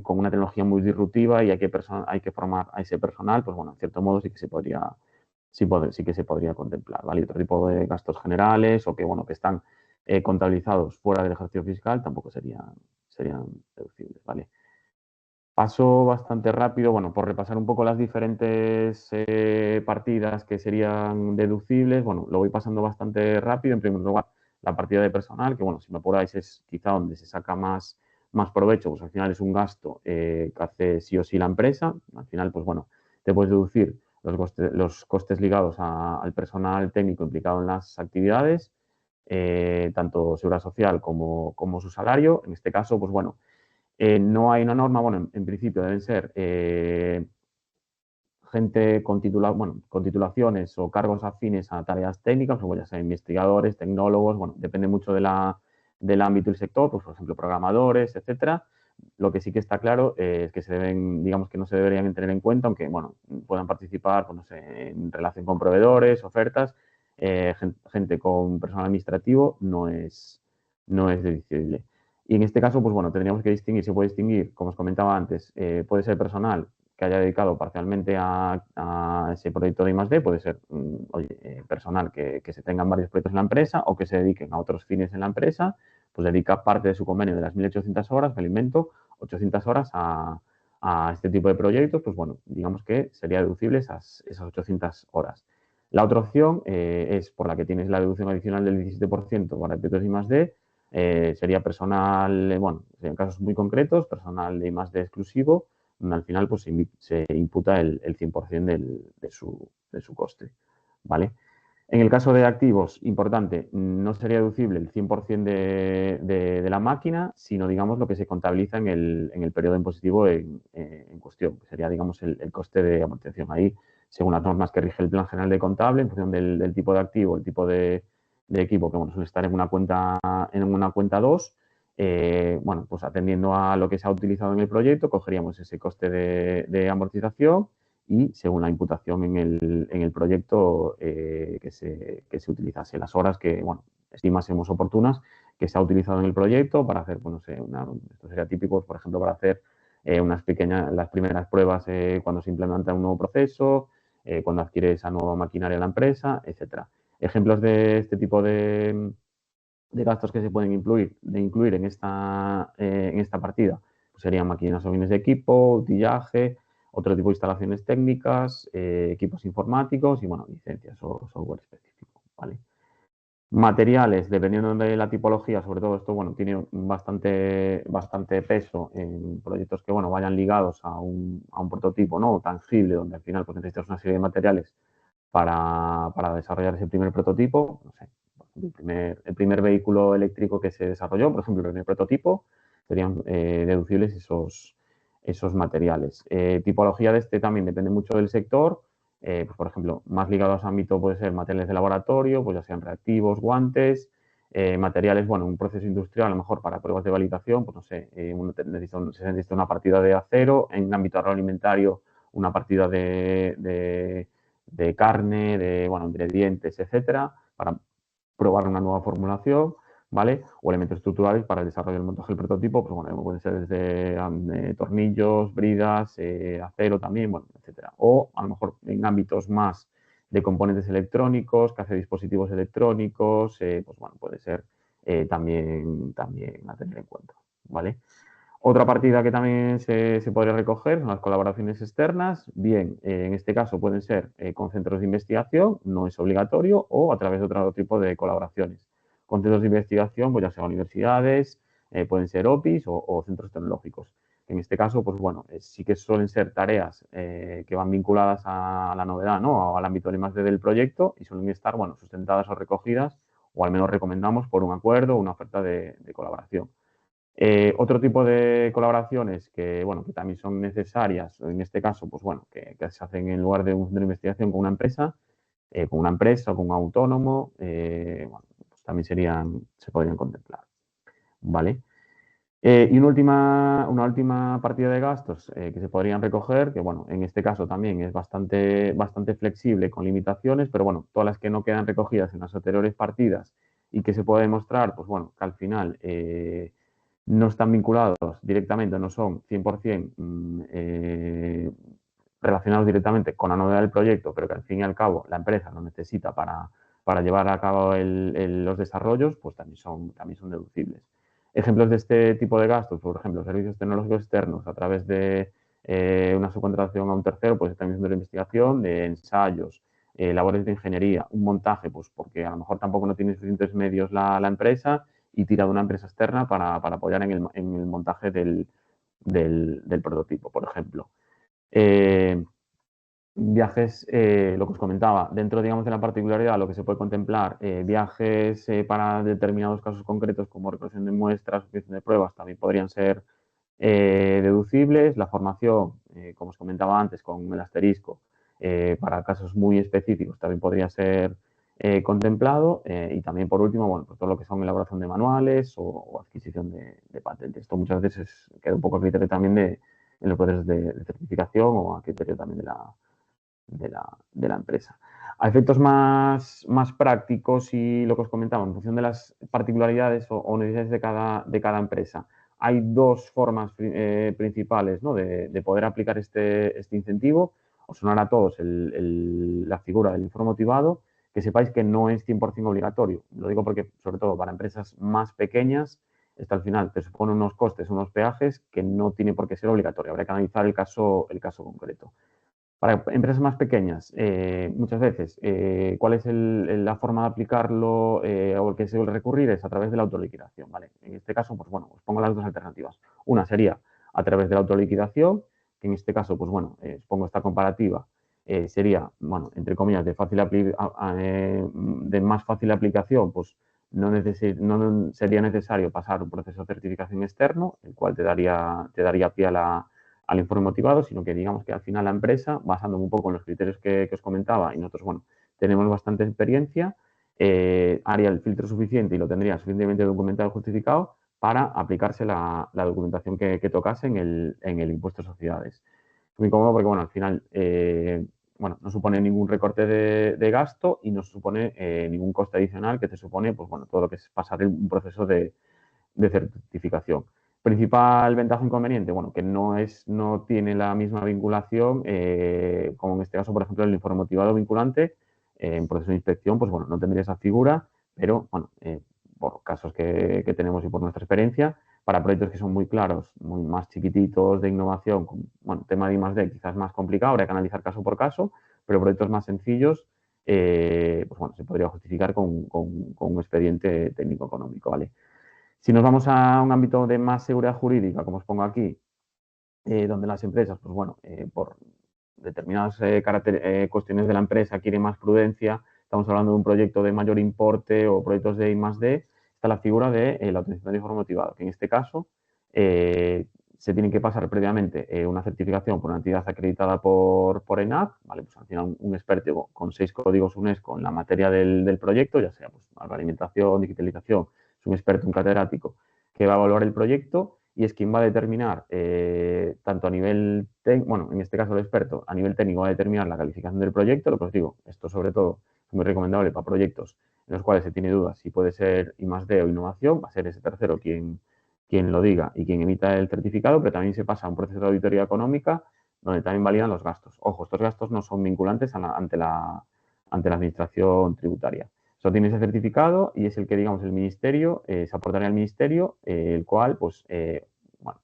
con una tecnología muy disruptiva y hay que formar a ese personal, pues bueno, en cierto modo sí que se podría, sí que se podría contemplar, ¿vale? Y otro tipo de gastos generales o que, bueno, que están contabilizados fuera del ejercicio fiscal tampoco serían deducibles, ¿vale? Paso bastante rápido, bueno, por repasar un poco las diferentes partidas que serían deducibles, bueno, lo voy pasando bastante rápido. En primer lugar, la partida de personal, que bueno, si me apuráis es quizá donde se saca más provecho, pues al final es un gasto que hace sí o sí la empresa. Al final, pues bueno, te puedes deducir los costes ligados al personal técnico implicado en las actividades, tanto seguridad social como su salario. En este caso, pues bueno, no hay una norma, bueno, en principio deben ser gente con titulaciones o cargos afines a tareas técnicas, o ya sea investigadores, tecnólogos, bueno, depende mucho del ámbito y sector, pues por ejemplo programadores, etcétera. Lo que sí que está claro es que digamos que no se deberían tener en cuenta, aunque bueno, puedan participar, pues no sé, en relación con proveedores, ofertas, gente con personal administrativo no es deducible. Y en este caso, pues bueno, tendríamos que distinguir, se puede distinguir, como os comentaba antes, puede ser personal que haya dedicado parcialmente a ese proyecto de I+D, puede ser personal que se tengan varios proyectos en la empresa o que se dediquen a otros fines en la empresa, pues dedica parte de su convenio de las 1.800 horas, me lo invento, 800 horas a este tipo de proyectos, pues bueno, digamos que sería deducible esas 800 horas. La otra opción es por la que tienes la deducción adicional del 17% para proyectos de I+D, sería personal, bueno, en casos muy concretos, personal de I+D exclusivo, donde al final pues, se imputa el 100% de su coste, ¿vale? En el caso de activos, importante, no sería deducible el 100% de la máquina, sino, digamos, lo que se contabiliza en el periodo impositivo en cuestión, que sería, digamos, el coste de amortización. Ahí, según las normas que rige el Plan General de Contable, en función del tipo de activo, el tipo de equipo, que bueno, suele estar en una cuenta 2, bueno, pues atendiendo a lo que se ha utilizado en el proyecto, cogeríamos ese coste de amortización y según la imputación en el proyecto que se utilizase, las horas que, bueno, estimásemos oportunas que se ha utilizado en el proyecto para hacer, bueno, no sé, esto sería típico, por ejemplo, para hacer las primeras pruebas cuando se implementa un nuevo proceso, cuando adquiere esa nueva maquinaria en la empresa, etcétera. Ejemplos de este tipo de gastos que se pueden incluir en esta partida pues serían máquinas o bienes de equipo, utillaje, otro tipo de instalaciones técnicas, equipos informáticos y, bueno, licencias o software específico, ¿vale? Materiales, dependiendo de la tipología, sobre todo esto, bueno, tiene bastante peso en proyectos que, bueno, vayan ligados a un prototipo, ¿no? Tangible, donde al final pues necesitas una serie de materiales para desarrollar ese primer prototipo. No sé, el primer vehículo eléctrico que se desarrolló, por ejemplo, el primer prototipo, serían deducibles esos materiales. Tipología de este también depende mucho del sector. Pues, por ejemplo, más ligado a su ámbito puede ser materiales de laboratorio, pues ya sean reactivos, guantes, materiales, bueno, un proceso industrial, a lo mejor para pruebas de validación, pues no sé, se necesita una partida de acero, en ámbito agroalimentario una partida de carne, de, bueno, ingredientes, etcétera, para probar una nueva formulación, ¿vale? O elementos estructurales para el desarrollo del montaje del prototipo, pues bueno, pueden ser desde tornillos, bridas, acero también, bueno, etcétera. O a lo mejor en ámbitos más de componentes electrónicos, que hace dispositivos electrónicos, pues bueno, puede ser también a tener en cuenta, ¿vale? Otra partida que también se podría recoger son las colaboraciones externas. Bien, en este caso pueden ser con centros de investigación, no es obligatorio, o a través de otro tipo de colaboraciones. Con centros de investigación, pues ya sea universidades, pueden ser OPIs o centros tecnológicos. En este caso, pues bueno, sí que suelen ser tareas que van vinculadas a la novedad, ¿no? O al ámbito del I+D del proyecto y suelen estar, bueno, sustentadas o recogidas, o al menos recomendamos por un acuerdo o una oferta de colaboración. Otro tipo de colaboraciones que, bueno, que también son necesarias, en este caso, pues bueno, que se hacen en lugar de un centro de investigación con una empresa o con un autónomo, bueno, pues también se podrían contemplar, ¿vale? Y una última partida de gastos que se podrían recoger, que bueno, en este caso también es bastante flexible con limitaciones, pero bueno, todas las que no quedan recogidas en las anteriores partidas y que se puede demostrar, pues bueno, que al final no están vinculados directamente, no son 100% relacionados directamente con la novedad del proyecto, pero que al fin y al cabo la empresa lo necesita para llevar a cabo los desarrollos, pues también son deducibles. Ejemplos de este tipo de gastos, por ejemplo, servicios tecnológicos externos a través de una subcontratación a un tercero, pues también de investigación, de ensayos, labores de ingeniería, un montaje, pues porque a lo mejor tampoco no tiene suficientes medios la empresa y tira de una empresa externa para apoyar en el montaje del prototipo, por ejemplo. Viajes, lo que os comentaba, dentro, digamos, de la particularidad, lo que se puede contemplar, viajes para determinados casos concretos como recolección de muestras, obtención de pruebas, también podrían ser deducibles. La formación, como os comentaba antes, con el asterisco, para casos muy específicos también podría ser contemplado. Y también, por último, bueno, pues todo lo que son elaboración de manuales o adquisición de patentes. Esto muchas veces queda un poco a criterio también en los procesos de certificación o a criterio también de la empresa. A efectos más prácticos y lo que os comentaba, en función de las particularidades o necesidades de cada empresa, hay dos formas principales, ¿no? de poder aplicar este incentivo. Os sonará a todos la figura del informe motivado, que sepáis que no es 100% obligatorio. Lo digo porque, sobre todo, para empresas más pequeñas, esto al final te supone unos costes, unos peajes que no tiene por qué ser obligatorio. Habrá que analizar el caso concreto. Para empresas más pequeñas, muchas veces, ¿cuál es la forma de aplicarlo o el que se suele recurrir? Es a través de la autoliquidación, ¿vale? En este caso, pues bueno, os pongo las dos alternativas. Una sería a través de la autoliquidación, que en este caso, pues bueno, os pongo esta comparativa, sería, bueno, entre comillas, de más fácil aplicación, pues no sería necesario pasar un proceso de certificación externo, el cual te daría pie al informe motivado, sino que digamos que al final la empresa, basándome un poco en los criterios que os comentaba, y nosotros, bueno, tenemos bastante experiencia, haría el filtro suficiente y lo tendría suficientemente documentado y justificado para aplicarse la documentación que tocase en el impuesto de sociedades. Es muy cómodo porque, bueno, al final, bueno, no supone ningún recorte de gasto y no supone ningún coste adicional que te supone, pues bueno, todo lo que es pasar un proceso de certificación. Principal ventaja e inconveniente, bueno, que no tiene la misma vinculación, como en este caso, por ejemplo, el informe motivado vinculante, en proceso de inspección, pues bueno, no tendría esa figura, pero bueno, por casos que tenemos y por nuestra experiencia, para proyectos que son muy claros, muy más chiquititos de innovación, con, bueno, tema de I+D quizás más complicado, habría que analizar caso por caso, pero proyectos más sencillos, pues bueno, se podría justificar con un expediente técnico-económico, ¿vale? Si nos vamos a un ámbito de más seguridad jurídica, como os pongo aquí, donde las empresas, pues bueno, por determinadas cuestiones de la empresa quieren más prudencia, estamos hablando de un proyecto de mayor importe o proyectos de I+D, está la figura de la autorización de informe motivado, que en este caso se tiene que pasar previamente una certificación por una entidad acreditada por ENAC, ¿vale? Pues al final un experto con 6 códigos UNESCO en la materia del proyecto, ya sea pues, alimentación, digitalización, es un experto, un catedrático, que va a evaluar el proyecto y es quien va a determinar, tanto a nivel técnico, bueno, en este caso el experto, a nivel técnico va a determinar la calificación del proyecto, lo que os digo, esto sobre todo es muy recomendable para proyectos en los cuales se tiene dudas si puede ser I+D o innovación, va a ser ese tercero quien lo diga y quien emita el certificado, pero también se pasa a un proceso de auditoría económica donde también validan los gastos. Ojo, estos gastos no son vinculantes ante la administración tributaria. Solo tiene ese certificado y es el que, digamos, el ministerio, se aportaría al ministerio, el cual, pues, bueno,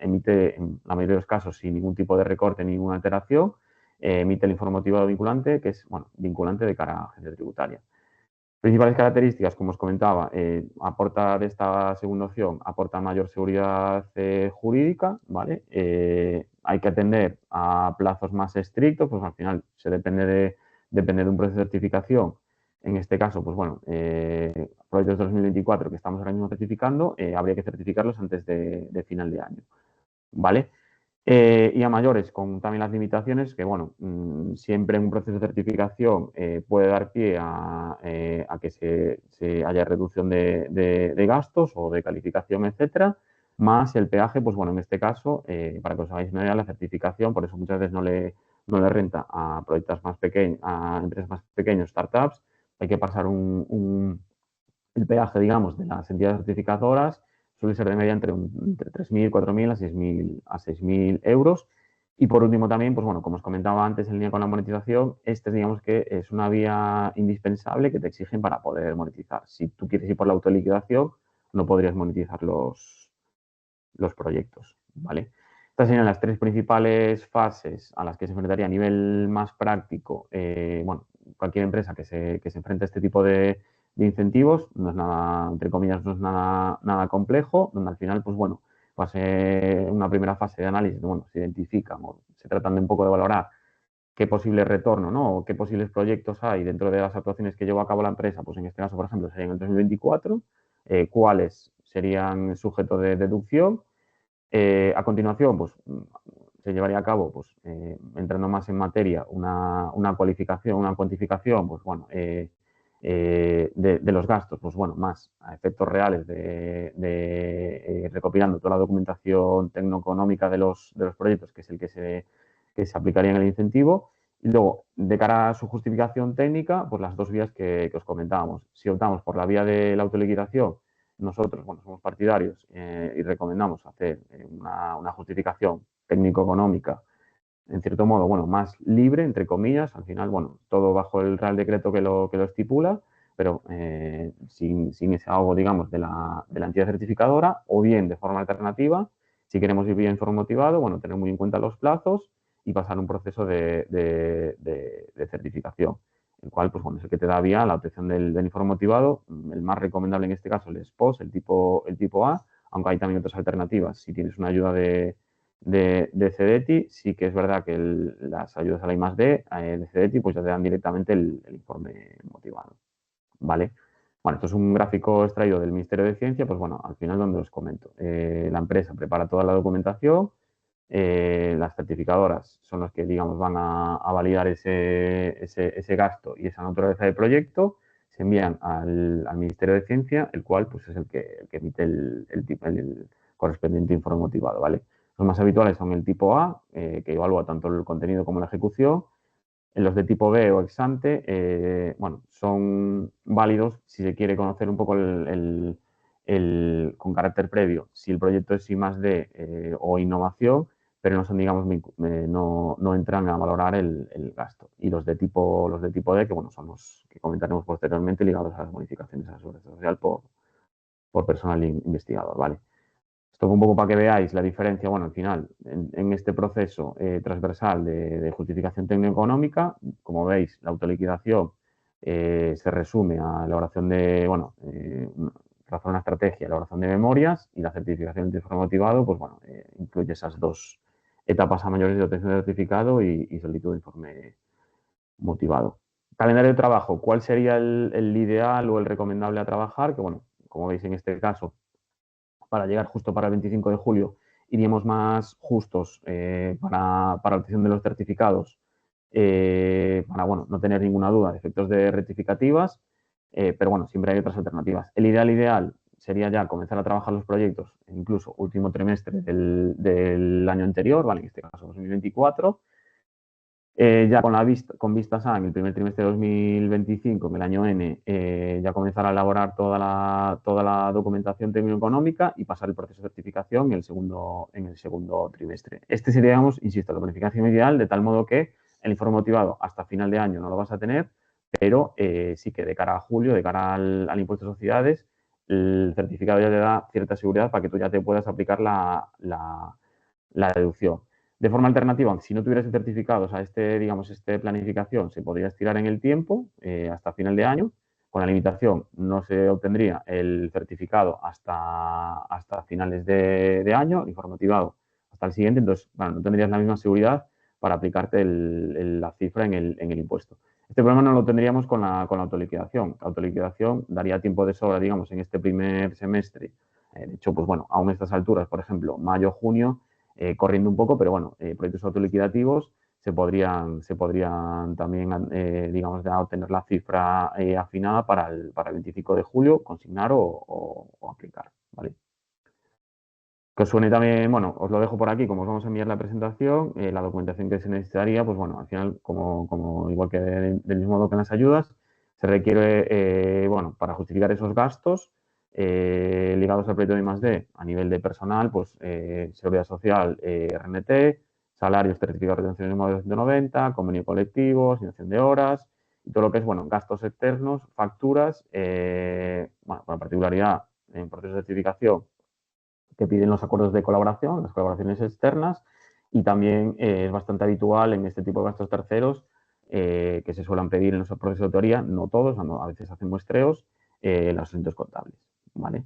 emite, en la mayoría de los casos, sin ningún tipo de recorte, ninguna alteración, emite el informe motivado vinculante, que es, bueno, vinculante de cara a agencia tributaria. Principales características, como os comentaba, aporta de esta segunda opción, aporta mayor seguridad jurídica, ¿vale? Hay que atender a plazos más estrictos, pues al final se depende de un proceso de certificación. En este caso, pues bueno, proyectos de 2024 que estamos ahora mismo certificando, habría que certificarlos antes de final de año, ¿vale? Y a mayores, con también las limitaciones que, bueno, siempre en un proceso de certificación puede dar pie a que se haya reducción de gastos o de calificación, etcétera, más el peaje, pues bueno, en este caso, para que os hagáis una idea, la certificación, por eso muchas veces no le renta a proyectos más pequeños, a empresas más pequeños, startups, hay que pasar el peaje, digamos, de las entidades certificadoras suele ser de media entre 3.000, 4.000 a 6.000 euros. Y por último también, pues bueno, como os comentaba antes en línea con la monetización, este digamos que es una vía indispensable que te exigen para poder monetizar. Si tú quieres ir por la autoliquidación, no podrías monetizar los proyectos, ¿vale? Estas serían las tres principales fases a las que se enfrentaría a nivel más práctico, bueno, cualquier empresa que se enfrente a este tipo de incentivos, no es nada, entre comillas, no es nada complejo, donde al final, pues bueno, una primera fase de análisis, bueno, se identifican o se tratan de un poco de valorar qué posible retorno, ¿no? O qué posibles proyectos hay dentro de las actuaciones que llevó a cabo la empresa, pues en este caso, por ejemplo, sería en el 2024, cuáles serían sujeto de deducción. A continuación, pues se llevaría a cabo, pues entrando más en materia, una cualificación, una cuantificación, pues bueno, de los gastos, pues bueno, más a efectos reales recopilando toda la documentación tecnoeconómica de los proyectos, que es el que se aplicaría en el incentivo. Y luego, de cara a su justificación técnica, pues las dos vías que os comentábamos. Si optamos por la vía de la autoliquidación, nosotros, bueno, somos partidarios y recomendamos hacer una justificación técnico-económica, en cierto modo, bueno, más libre, entre comillas, al final, bueno, todo bajo el Real Decreto que lo estipula, pero sin ese ahogo, digamos, de la entidad certificadora, o bien de forma alternativa, si queremos ir bien informativado, bueno, tener muy en cuenta los plazos y pasar un proceso de certificación, el cual, pues bueno, es el que te da vía a la obtención del informe motivado, el más recomendable en este caso, el SPOS, el tipo A, aunque hay también otras alternativas. Si tienes una ayuda de CEDETI, sí que es verdad que las ayudas a la I+D de CEDETI pues ya te dan directamente el informe motivado, ¿vale? Bueno, esto es un gráfico extraído del Ministerio de Ciencia, pues bueno, al final donde os comento. La empresa prepara toda la documentación, las certificadoras son las que, digamos, van a validar ese gasto y esa naturaleza de proyecto, se envían al Ministerio de Ciencia, el cual pues es el que emite el correspondiente informe motivado, ¿vale? Los más habituales son el tipo A, que evalúa tanto el contenido como la ejecución. En los de tipo B o ex ante, bueno, son válidos si se quiere conocer un poco con carácter previo si el proyecto es I+D o innovación, pero no son, digamos, no entran a valorar el gasto. Y los de tipo D, que bueno, son los que comentaremos posteriormente ligados a las bonificaciones a la seguridad social por personal investigador, ¿vale? Esto un poco para que veáis la diferencia, bueno, al final, en este proceso transversal de justificación técnico-económica, como veis, la autoliquidación se resume a elaboración de, bueno, trazar una estrategia, elaboración de memorias, y la certificación de informe motivado, pues bueno, incluye esas dos etapas a mayores de obtención de certificado y solicitud de informe motivado. Calendario de trabajo, ¿cuál sería el ideal o el recomendable a trabajar? Que bueno, como veis en este caso, para llegar justo para el 25 de julio, iríamos más justos para la obtención de los certificados, para bueno, no tener ninguna duda de efectos de rectificativas, pero bueno, siempre hay otras alternativas. El ideal sería ya comenzar a trabajar los proyectos, incluso último trimestre del año anterior, ¿vale? En este caso 2024, ya con vistas a en el primer trimestre de 2025, en el año N, ya comenzar a elaborar toda la documentación técnico-económica y pasar el proceso de certificación en el segundo trimestre. Este sería, digamos, insisto, la planificación ideal, de tal modo que el informe motivado hasta final de año no lo vas a tener, pero sí que de cara a julio, de cara al impuesto de sociedades, el certificado ya te da cierta seguridad para que tú ya te puedas aplicar la deducción. De forma alternativa, si no tuvieras el certificado, o sea, digamos, planificación se podría estirar en el tiempo hasta final de año. Con la limitación no se obtendría el certificado hasta finales de año, informativado hasta el siguiente, entonces, bueno, no tendrías la misma seguridad para aplicarte la cifra en el impuesto. Este problema no lo tendríamos con la autoliquidación. La autoliquidación daría tiempo de sobra, digamos, en este primer semestre. De hecho, pues bueno, aún a estas alturas, por ejemplo, mayo, junio, corriendo un poco, pero bueno, proyectos autoliquidativos se podrían también, digamos, ya obtener la cifra afinada para el 25 de julio, consignar o aplicar, ¿vale? Que os suene también, bueno, os lo dejo por aquí, como os vamos a enviar la presentación, la documentación que se necesitaría, pues bueno, al final, como igual que del mismo modo que en las ayudas, se requiere, bueno, para justificar esos gastos ligados al proyecto de I+D a nivel de personal, pues Seguridad Social, RNT, salarios, certificados de retención de módulos 190, convenio colectivo, asignación de horas, y todo lo que es, bueno, gastos externos, facturas, bueno, con la particularidad en procesos de certificación que piden los acuerdos de colaboración, las colaboraciones externas, y también es bastante habitual en este tipo de gastos terceros que se suelen pedir en los procesos de autoría, no todos, a veces hacen muestreos, los asuntos contables, ¿vale?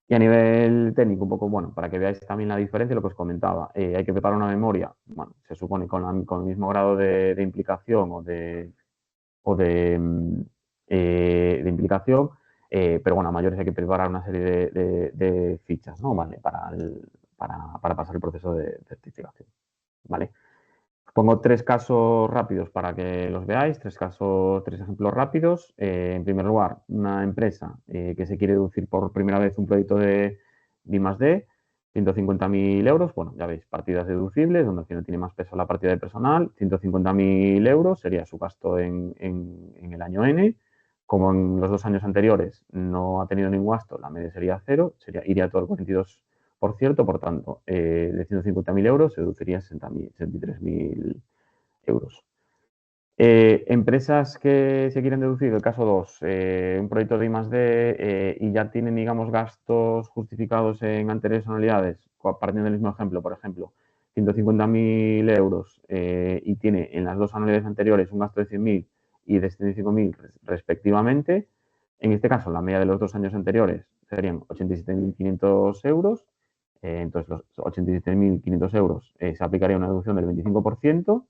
Y a nivel técnico, un poco, bueno, para que veáis también la diferencia, lo que os comentaba, hay que preparar una memoria, bueno, se supone con el mismo grado de implicación de implicación, pero bueno, a mayores hay que preparar una serie de fichas, ¿no? ¿Vale? Para pasar el proceso de certificación, ¿vale? Os pongo tres casos rápidos para que los veáis, tres ejemplos rápidos. En primer lugar, una empresa que se quiere deducir por primera vez un proyecto de I+D, 150.000 euros, bueno, ya veis, partidas deducibles, donde al final tiene más peso la partida de personal, 150.000 euros sería su gasto en el año N. Como en los 2 años anteriores no ha tenido ningún gasto, la media sería cero, iría todo el 42%, por tanto, de 150.000 euros se deduciría 63.000 euros. Empresas que se quieren deducir, el caso 2, un proyecto de I+D y ya tienen, digamos, gastos justificados en anteriores anualidades, partiendo del mismo ejemplo, por ejemplo, 150.000 euros y tiene en las 2 anualidades anteriores un gasto de 100.000 y de 75.000 respectivamente. En este caso, la media de los 2 años anteriores serían 87.500 euros. Entonces, los 87.500 euros se aplicaría una deducción del 25%.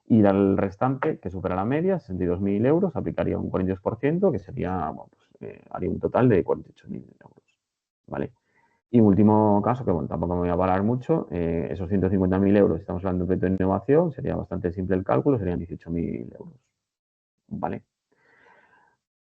Y al restante, que supera la media, 62.000 euros, aplicaría un 42%, que sería, bueno, pues, haría un total de 48.000 euros. ¿Vale? Y último caso, que bueno, tampoco me voy a parar mucho, esos 150.000 euros, estamos hablando de un proyecto de innovación, sería bastante simple el cálculo, serían 18.000 euros. ¿Vale?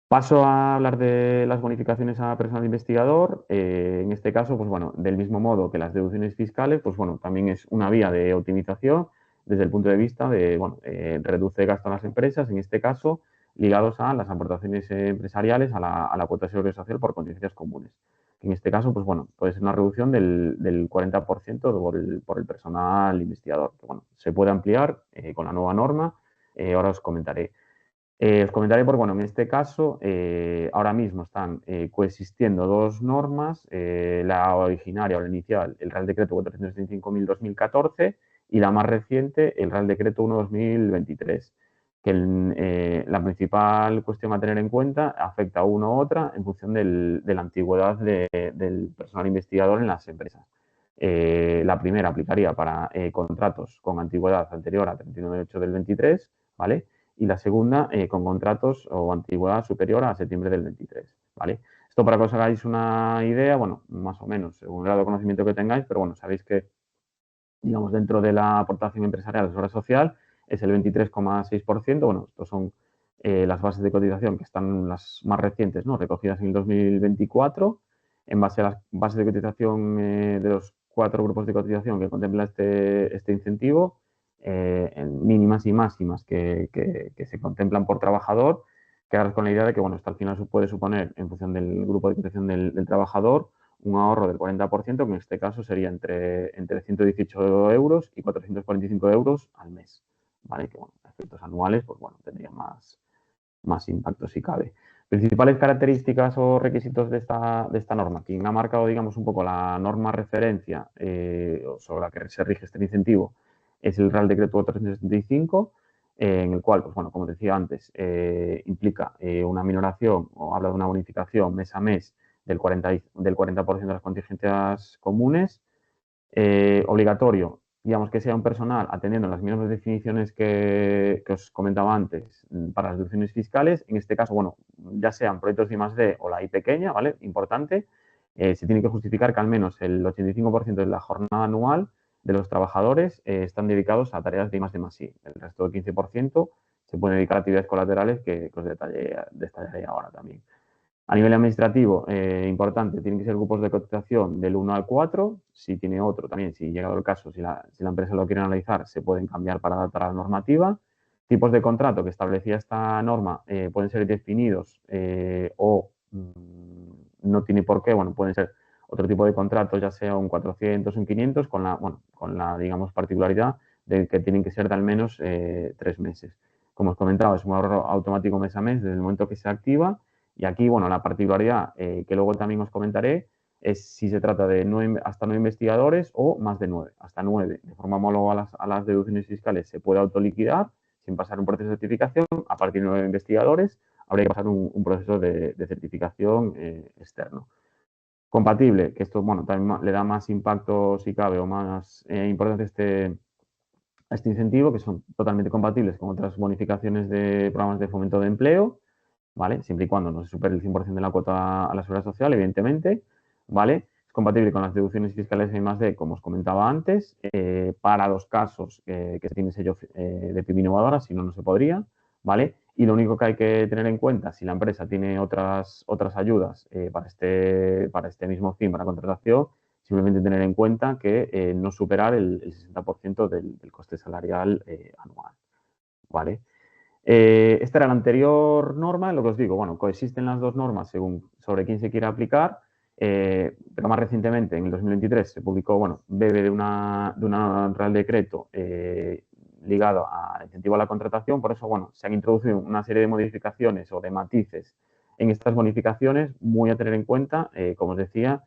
Paso a hablar de las bonificaciones a personal investigador. En este caso, pues bueno, del mismo modo que las deducciones fiscales, pues bueno, también es una vía de optimización desde el punto de vista de, bueno, reduce gasto a las empresas, en este caso, ligados a las aportaciones empresariales a la cuota de seguridad social por contingencias comunes. En este caso, pues bueno, puede ser una reducción del 40% por el personal investigador. Que, bueno, se puede ampliar con la nueva norma, ahora os comentaré. Os comentaré porque, bueno, en este caso, ahora mismo están coexistiendo dos normas, la originaria o la inicial, el Real Decreto 475/2014 y la más reciente, el Real Decreto 1/2023, que la principal cuestión a tener en cuenta afecta a una u otra en función de la antigüedad del personal investigador en las empresas. La primera aplicaría para contratos con antigüedad anterior a 31 de 8 del 23, ¿vale? Y la segunda con contratos o antigüedad superior a septiembre del 23, ¿vale? Esto para que os hagáis una idea, bueno, más o menos, según el grado de conocimiento que tengáis, pero bueno, sabéis que, digamos, dentro de la aportación empresarial de seguridad social es el 23,6%, bueno, estos son las bases de cotización que están las más recientes, ¿no? Recogidas en el 2024, en base a las bases de cotización de los 4 grupos de cotización que contempla este incentivo, en mínimas y máximas que se contemplan por trabajador, quedaros con la idea de que, bueno, esto al final puede suponer, en función del grupo de cotización del trabajador, un ahorro del 40%, que en este caso sería entre 118 euros y 445 euros al mes, ¿vale? Que, bueno, a efectos anuales, pues bueno, tendría más impacto si cabe. Principales características o requisitos de esta norma. Quien ha marcado, digamos, un poco la norma referencia sobre la que se rige este incentivo es el Real Decreto 375, en el cual, pues bueno, como decía antes, implica una minoración o habla de una bonificación mes a mes del 40% de las contingencias comunes, obligatorio, digamos, que sea un personal atendiendo las mismas definiciones que os comentaba antes para las deducciones fiscales. En este caso, bueno, ya sean proyectos de I+D o la I pequeña, ¿vale? Importante, se tiene que justificar que al menos el 85% de la jornada anual de los trabajadores están dedicados a tareas de I+D+I. El resto del 15% se puede dedicar a actividades colaterales que os detallaré ahora también. A nivel administrativo, importante, tienen que ser grupos de cotización del 1 al 4. Si tiene otro, también, si llegado el caso, si la empresa lo quiere analizar, se pueden cambiar para adaptar a la normativa. Tipos de contrato que establecía esta norma pueden ser definidos o no tiene por qué, bueno, pueden ser otro tipo de contratos, ya sea un 400, un 500, con la digamos, particularidad de que tienen que ser de al menos 3 meses. Como os comentaba, es un ahorro automático mes a mes desde el momento que se activa. Y aquí, bueno, la particularidad que luego también os comentaré es si se trata de hasta 9 investigadores o más de 9, hasta 9. De forma homóloga a las deducciones fiscales se puede autoliquidar sin pasar un proceso de certificación. A partir de 9 investigadores habría que pasar un proceso de certificación externo. Compatible, que esto, bueno, también le da más impacto, si cabe, o más importancia a este incentivo, que son totalmente compatibles con otras bonificaciones de programas de fomento de empleo, ¿vale? Siempre y cuando no se supere el 100% de la cuota a la seguridad social, evidentemente, ¿vale? Es compatible con las deducciones fiscales I+D, como os comentaba antes, para los casos que se tiene sello de PYME innovadora, si no, no se podría, ¿vale? Y lo único que hay que tener en cuenta, si la empresa tiene otras ayudas para este mismo fin, para contratación, simplemente tener en cuenta que no superar el 60% del coste salarial anual, ¿vale? Esta era la anterior norma, lo que os digo, bueno, coexisten las dos normas según sobre quién se quiere aplicar, pero más recientemente, en el 2023, se publicó, bueno, bebe de una Real Decreto ligado a incentivo a la contratación, por eso, bueno, se han introducido una serie de modificaciones o de matices en estas bonificaciones, muy a tener en cuenta, como os decía,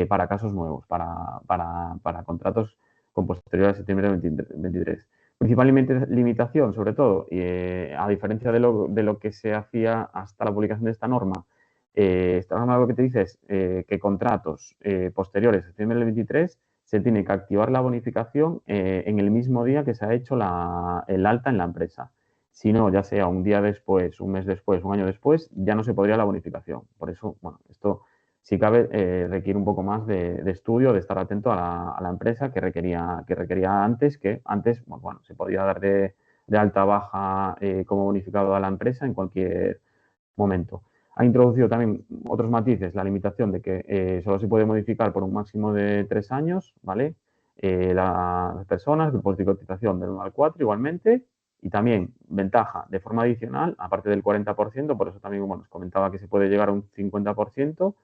para casos nuevos, para contratos con posterioridad a septiembre de 2023. Principalmente limitación, sobre todo, a diferencia de lo que se hacía hasta la publicación de esta norma, esta norma lo que te dice es que contratos posteriores a septiembre del 23 se tiene que activar la bonificación en el mismo día que se ha hecho el alta en la empresa. Si no, ya sea un día después, un mes después, un año después, ya no se podría la bonificación. Por eso, bueno, esto si cabe, requiere un poco más de estudio, de estar atento a la empresa que requería antes, bueno, se podía dar de alta baja como bonificado a la empresa en cualquier momento. Ha introducido también otros matices, la limitación de que solo se puede modificar por un máximo de 3 años, ¿vale? Las personas, grupos de cotización del 1 al 4 igualmente, y también ventaja de forma adicional, aparte del 40%, por eso también, bueno, os comentaba que se puede llegar a un 50%,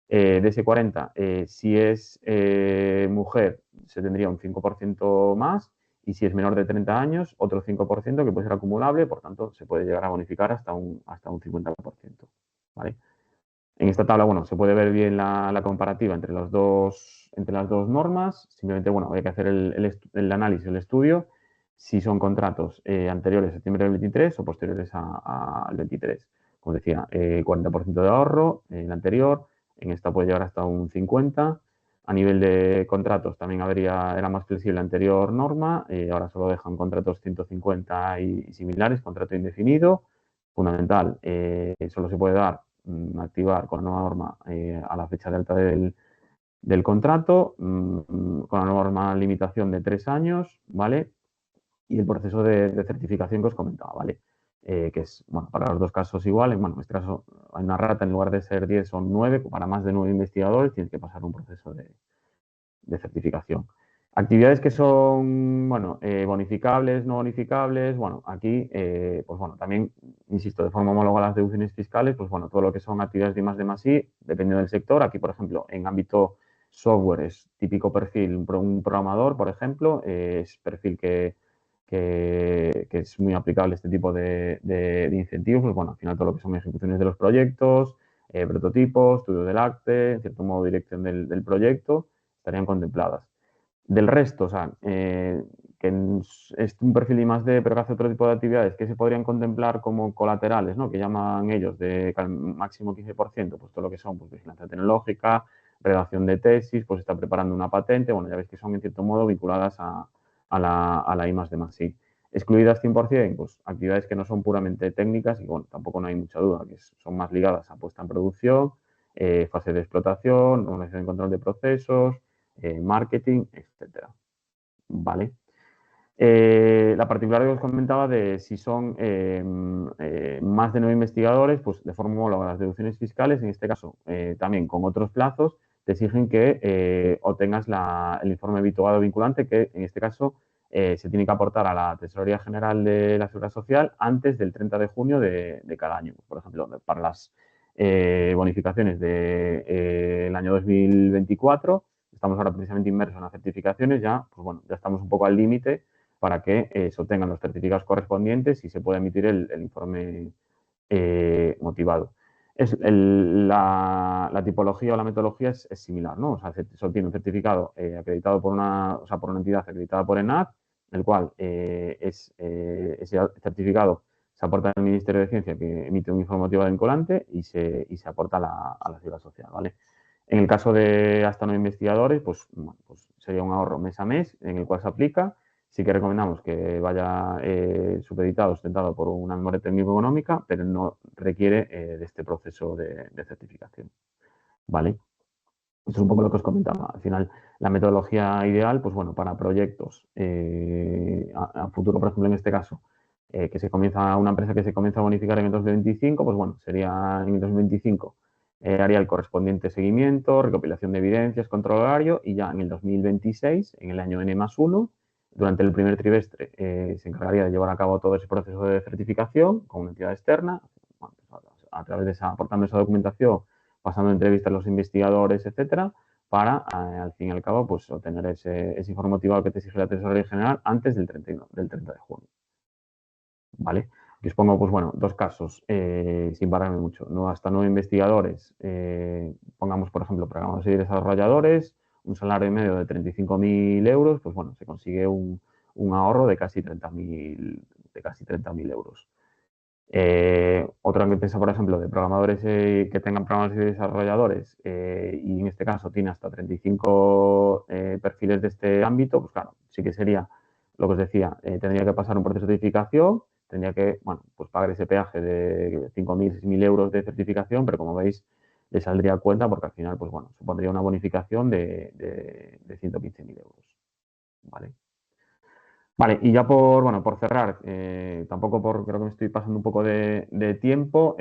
de ese 40, si es mujer, se tendría un 5% más, y si es menor de 30 años, otro 5% que puede ser acumulable, por tanto, se puede llegar a bonificar hasta un 50%. ¿Vale? En esta tabla, bueno, se puede ver bien la comparativa entre las dos normas. Simplemente, bueno, hay que hacer el análisis, el estudio, si son contratos anteriores a septiembre del 23 o posteriores al 23. Como decía, 40% de ahorro en la anterior, en esta puede llegar hasta un 50%. A nivel de contratos también era más flexible la anterior norma, ahora solo dejan contratos 150 y similares, contrato indefinido. Fundamental, solo se puede activar con la nueva norma a la fecha de alta del contrato, con la norma limitación de 3 años, ¿vale? Y el proceso de certificación que os comentaba, ¿vale? Que es, bueno, para los dos casos igual, bueno, en este caso hay una rata, en lugar de ser 10 son 9, para más de 9 investigadores tienes que pasar un proceso de certificación. Actividades que son, bueno, bonificables, no bonificables, bueno, aquí, pues bueno, también, insisto, de forma homóloga a las deducciones fiscales, pues bueno, todo lo que son actividades de I+D+I, dependiendo del sector, aquí, por ejemplo, en ámbito software es típico perfil, un programador, por ejemplo, es perfil que que es muy aplicable este tipo de incentivos, pues bueno, al final todo lo que son ejecuciones de los proyectos, prototipos, estudio del acte, en cierto modo dirección del proyecto, estarían contempladas. Del resto, o sea, que es un perfil I+D, pero que hace otro tipo de actividades que se podrían contemplar como colaterales, ¿no? Que llaman ellos de máximo 15%, pues todo lo que son pues, vigilancia tecnológica, redacción de tesis, pues está preparando una patente, bueno, ya veis que son en cierto modo vinculadas a la I+D+I. Excluidas 100%, pues actividades que no son puramente técnicas y bueno, tampoco no hay mucha duda, que son más ligadas a puesta en producción, fase de explotación, organización y control de procesos, marketing, etcétera. ¿Vale? La particularidad que os comentaba de si son más de 9 investigadores, pues de forma homóloga a las deducciones fiscales, en este caso también con otros plazos, te exigen que obtengas el informe habituado vinculante, que en este caso se tiene que aportar a la Tesorería General de la Seguridad Social antes del 30 de junio de cada año. Por ejemplo, para las bonificaciones del año 2024, estamos ahora precisamente inmersos en las certificaciones, ya, pues bueno, ya estamos un poco al límite para que se obtengan los certificados correspondientes y se pueda emitir el informe motivado. La tipología o la metodología es similar, ¿no? O sea, se obtiene un certificado acreditado por una entidad acreditada por ENAC, el cual ese certificado se aporta al Ministerio de Ciencia, que emite un informe motivado vinculante y se aporta a la Seguridad Social, ¿vale? En el caso de hasta 9 investigadores, pues, bueno, pues sería un ahorro mes a mes en el cual se aplica. Sí que recomendamos que vaya supeditado, sustentado por una memoria técnico-económica, pero no requiere de este proceso de certificación. ¿Vale? Esto es un poco lo que os comentaba. Al final, la metodología ideal, pues bueno, para proyectos a futuro, por ejemplo, en este caso, una empresa que se comienza a bonificar en el 2025, pues bueno, sería en el 2025 haría el correspondiente seguimiento, recopilación de evidencias, control horario y ya en el 2026, en el año N+1, durante el primer trimestre, se encargaría de llevar a cabo todo ese proceso de certificación con una entidad externa, bueno, pues a través de aportando esa documentación, pasando entrevistas a los investigadores, etcétera, para, al fin y al cabo, pues obtener ese informe motivado que te exige la Tesorería General antes del 30 de junio. ¿Vale? Aquí os pongo, pues bueno, dos casos, sin pararme mucho. No, hasta 9 investigadores, pongamos, por ejemplo, programadores y desarrolladores, un salario medio de 35.000 euros, pues bueno, se consigue un ahorro de casi 30.000 euros. Otra empresa, por ejemplo, de programadores que tengan programadores y desarrolladores, y en este caso tiene hasta 35 perfiles de este ámbito, pues claro, sí que sería lo que os decía, tendría que pasar un proceso de certificación, tendría que, bueno, pues pagar ese peaje de 5.000, 6.000 euros de certificación, pero como veis, le saldría a cuenta porque al final, pues bueno, supondría una bonificación de 115.000 euros. ¿Vale? Vale, y ya por cerrar, tampoco creo que me estoy pasando un poco de tiempo,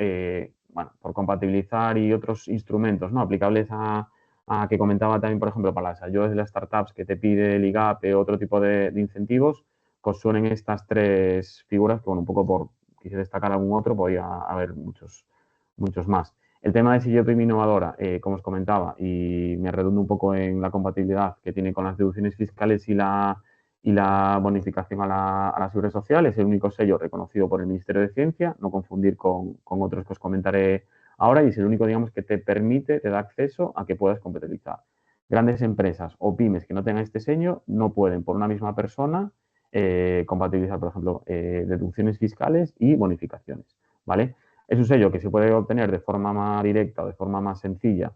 bueno, por compatibilizar y otros instrumentos, ¿no? Aplicables a que comentaba también, por ejemplo, para las ayudas de las startups que te pide el IGAP, otro tipo de incentivos, pues suenen estas tres figuras, que bueno, un poco por, quise destacar algún otro, podría haber muchos más. El tema de si yo soy innovadora, como os comentaba, y me redundo un poco en la compatibilidad que tiene con las deducciones fiscales y la bonificación a la seguridad social. Es el único sello reconocido por el Ministerio de Ciencia, no confundir con otros que os comentaré ahora, y es el único, digamos, que te da acceso a que puedas compatibilizar. Grandes empresas o pymes que no tengan este sello no pueden, por una misma persona, compatibilizar, por ejemplo, deducciones fiscales y bonificaciones, ¿vale? Es un sello que se puede obtener de forma más directa o de forma más sencilla,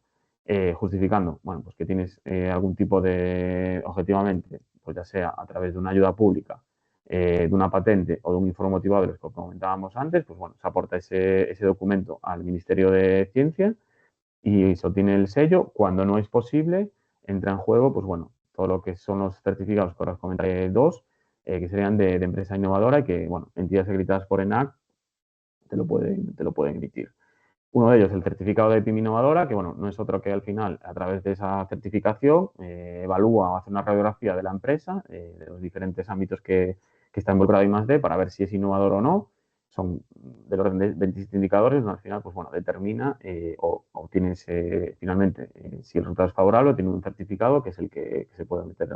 justificando, bueno, pues que tienes algún tipo de, objetivamente, pues ya sea a través de una ayuda pública, de una patente o de un informe motivado de los que comentábamos antes, pues bueno, se aporta ese documento al Ministerio de Ciencia y se obtiene el sello. Cuando no es posible, entra en juego, pues bueno, todo lo que son los certificados que ahora os comentaré dos, que serían de empresa innovadora y que, bueno, entidades acreditadas por ENAC te lo pueden emitir. Uno de ellos, el certificado de PYME innovadora, que bueno, no es otro que al final, a través de esa certificación, evalúa o hace una radiografía de la empresa, de los diferentes ámbitos que está involucrado I+D, para ver si es innovador o no. Son del orden de 27 indicadores, ¿no? Al final, pues bueno, determina o tienes finalmente, si el resultado es favorable, tiene un certificado que es el que se puede meter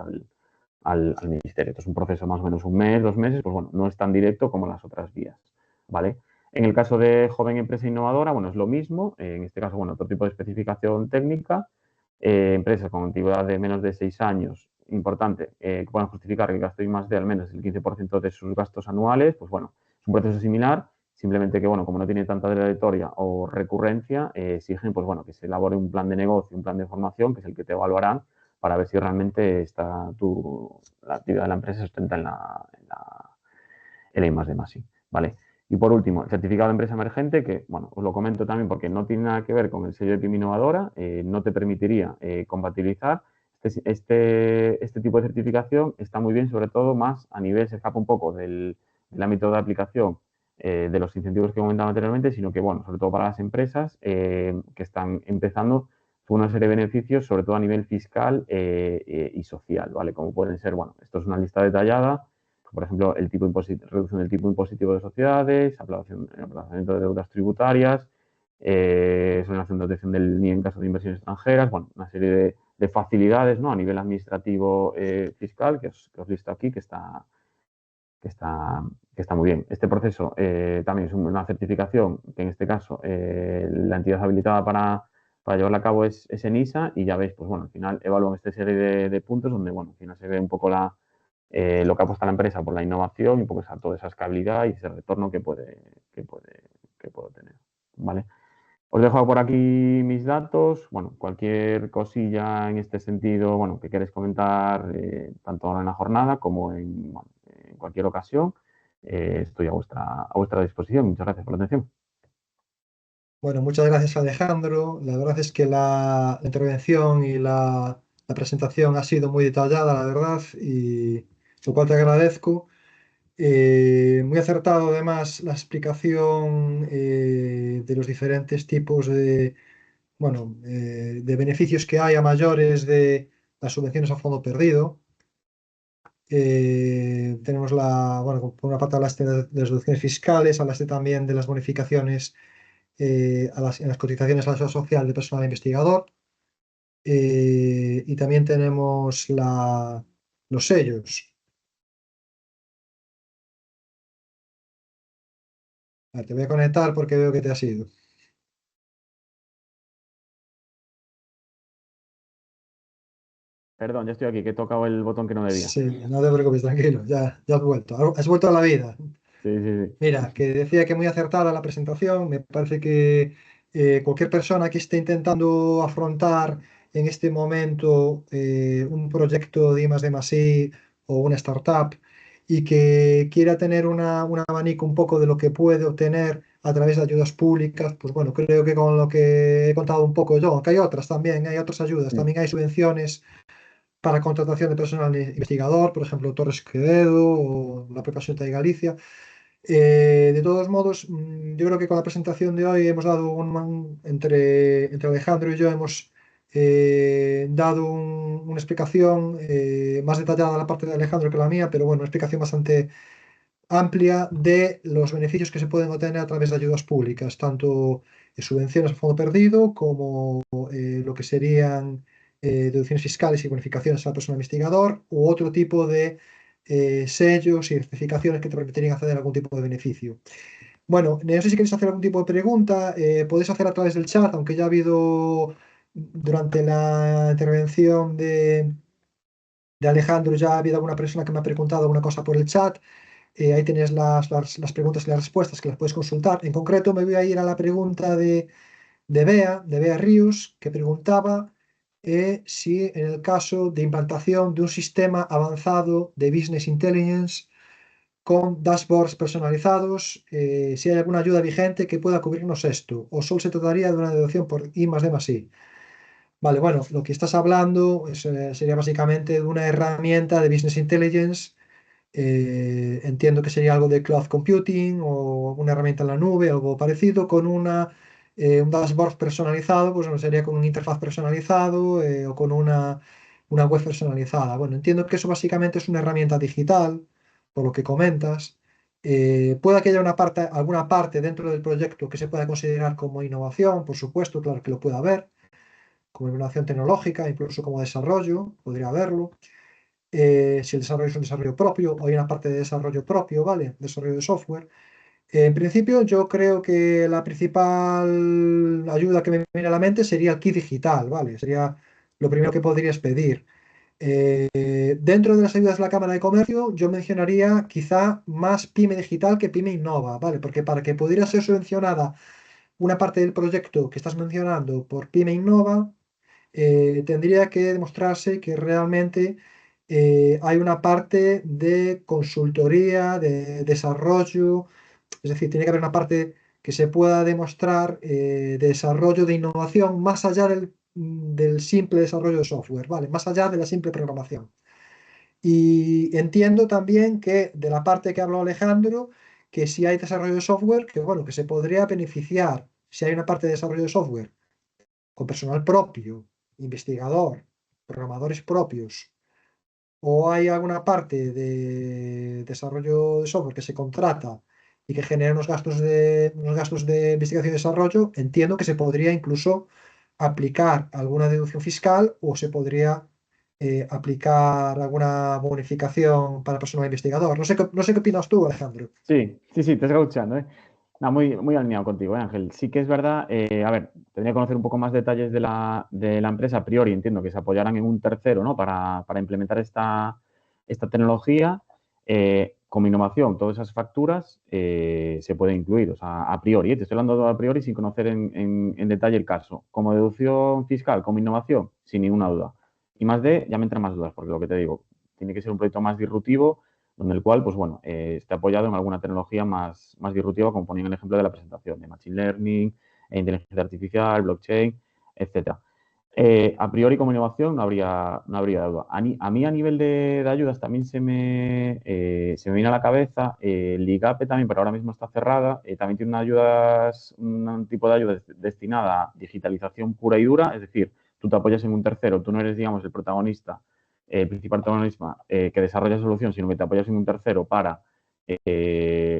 al ministerio. Esto es un proceso más o menos un mes, 2 meses, pues bueno, no es tan directo como las otras vías, ¿vale? En el caso de joven empresa innovadora, bueno, es lo mismo. En este caso, bueno, otro tipo de especificación técnica. Empresas con antigüedad de menos de 6 años, importante, que puedan justificar que gasto I más D al menos el 15% de sus gastos anuales, pues bueno, es un proceso similar, simplemente que, bueno, como no tiene tanta trayectoria o recurrencia, exigen, pues bueno, que se elabore un plan de negocio, un plan de formación, que es el que te evaluarán para ver si realmente la actividad de la empresa se sustenta en la I más D más I, ¿vale? Y por último, el certificado de empresa emergente, que, bueno, os lo comento también porque no tiene nada que ver con el sello de PYME Innovadora, no te permitiría compatibilizar. Este tipo de certificación está muy bien, sobre todo más a nivel, se escapa un poco del ámbito de aplicación de los incentivos que comentaba anteriormente, sino que, bueno, sobre todo para las empresas que están empezando, son una serie de beneficios, sobre todo a nivel fiscal y social, ¿vale? Como pueden ser, bueno, esto es una lista detallada, por ejemplo, reducción del tipo impositivo de sociedades, aplazamiento de deudas tributarias, exoneración de detección del NIE en caso de inversiones extranjeras, bueno, una serie de facilidades, ¿no? A nivel administrativo fiscal que os listo aquí, que está, que está muy bien. Este proceso también es una certificación que en este caso la entidad habilitada para llevarla a cabo es ENISA y ya veis, pues bueno, al final evalúan esta serie de puntos donde, bueno, al final se ve un poco lo que apuesta la empresa por la innovación y por toda esa escalabilidad y ese retorno que puede tener, ¿vale? Os dejo por aquí mis datos. Bueno, cualquier cosilla en este sentido, bueno, que queréis comentar, tanto ahora en la jornada como en cualquier ocasión, estoy a vuestra disposición. Muchas gracias por la atención. Bueno, muchas gracias Alejandro. La verdad es que la intervención y la presentación ha sido muy detallada, la verdad, y lo cual te agradezco. Muy acertado además la explicación de los diferentes tipos de beneficios que hay a mayores de las subvenciones a fondo perdido. Tenemos por una parte hablaste de las deducciones fiscales, hablaste también de las bonificaciones en las cotizaciones a la seguridad social de personal investigador. Y también tenemos los sellos. A ver, te voy a conectar porque veo que te has ido. Perdón, ya estoy aquí, que he tocado el botón que no debía. Sí, no te preocupes, tranquilo, ya has vuelto. Has vuelto a la vida. Sí, sí, sí. Mira, que decía que muy acertada la presentación. Me parece que cualquier persona que esté intentando afrontar en este momento un proyecto de I+D+I o una startup y que quiera tener un abanico un poco de lo que puede obtener a través de ayudas públicas, pues bueno, creo que con lo que he contado un poco yo, aunque hay otras también, hay otras ayudas, Mm. también hay subvenciones para contratación de personal investigador, por ejemplo, Torres Quevedo o la propia Xunta de Galicia. De todos modos, yo creo que con la presentación de hoy hemos dado entre Alejandro y yo hemos dado una explicación más detallada a la parte de Alejandro que la mía, pero bueno, una explicación bastante amplia de los beneficios que se pueden obtener a través de ayudas públicas, tanto subvenciones a fondo perdido como lo que serían deducciones fiscales y bonificaciones al personal investigador u otro tipo de sellos y certificaciones que te permitirían acceder a algún tipo de beneficio. Bueno, no sé si queréis hacer algún tipo de pregunta, podéis hacer a través del chat, aunque ya ha habido durante la intervención de Alejandro, ya ha habido alguna persona que me ha preguntado alguna cosa por el chat. Ahí tienes las preguntas y las respuestas que las puedes consultar. En concreto, me voy a ir a la pregunta de Bea Ríos, que preguntaba si en el caso de implantación de un sistema avanzado de Business Intelligence con dashboards personalizados, si hay alguna ayuda vigente que pueda cubrirnos esto, o solo se trataría de una deducción por I+D+I. Vale, bueno, lo que estás hablando sería básicamente de una herramienta de Business Intelligence. Entiendo que sería algo de cloud computing o una herramienta en la nube, algo parecido, con un dashboard personalizado, pues bueno, sería con una interfaz personalizado o con una web personalizada. Bueno, entiendo que eso básicamente es una herramienta digital, por lo que comentas. Puede que haya alguna parte dentro del proyecto que se pueda considerar como innovación, por supuesto, claro que lo puede haber, como innovación tecnológica, incluso como desarrollo, podría haberlo. si el desarrollo es un desarrollo propio o hay una parte de desarrollo propio, ¿vale? Desarrollo de software. En principio, yo creo que la principal ayuda que me viene a la mente sería el kit digital, ¿vale? Sería lo primero que podrías pedir. Dentro de las ayudas de la Cámara de Comercio, yo mencionaría quizá más Pyme Digital que Pyme Innova, ¿vale? Porque para que pudiera ser subvencionada una parte del proyecto que estás mencionando por Pyme Innova, tendría que demostrarse que realmente hay una parte de consultoría, de desarrollo, es decir, tiene que haber una parte que se pueda demostrar de desarrollo de innovación más allá del simple desarrollo de software, ¿vale? Más allá de la simple programación. Y entiendo también que de la parte que habló Alejandro, que si hay desarrollo de software, que bueno, que se podría beneficiar si hay una parte de desarrollo de software con personal propio, investigador, programadores propios, o hay alguna parte de desarrollo de software que se contrata y que genera unos gastos de investigación y desarrollo, entiendo que se podría incluso aplicar alguna deducción fiscal o se podría aplicar alguna bonificación para personal investigador. No sé qué opinas tú, Alejandro. Sí, sí, sí, te estoy escuchando, ¿eh? No, muy alineado contigo, Ángel. Sí que es verdad, a ver, tendría que conocer un poco más detalles de la empresa. A priori entiendo que se apoyaran en un tercero, ¿no? Para implementar esta tecnología. Como innovación, todas esas facturas se pueden incluir, o sea, a priori, te estoy hablando a priori sin conocer en detalle el caso. Como deducción fiscal, como innovación, sin ninguna duda. Y más de, ya me entran más dudas, porque lo que te digo, tiene que ser un proyecto más disruptivo en el cual, pues bueno, esté apoyado en alguna tecnología más disruptiva, como ponía en el ejemplo de la presentación, de Machine Learning, inteligencia artificial, blockchain, etcétera. A priori, como innovación, no habría duda. A mí, a nivel de ayudas, también se me viene a la cabeza el IGAPE también, pero ahora mismo está cerrada. También tiene un tipo de ayuda destinada a digitalización pura y dura, es decir, tú te apoyas en un tercero, tú no eres, digamos, el protagonista principal protagonista que desarrolla solución, sino que te apoyas en un tercero para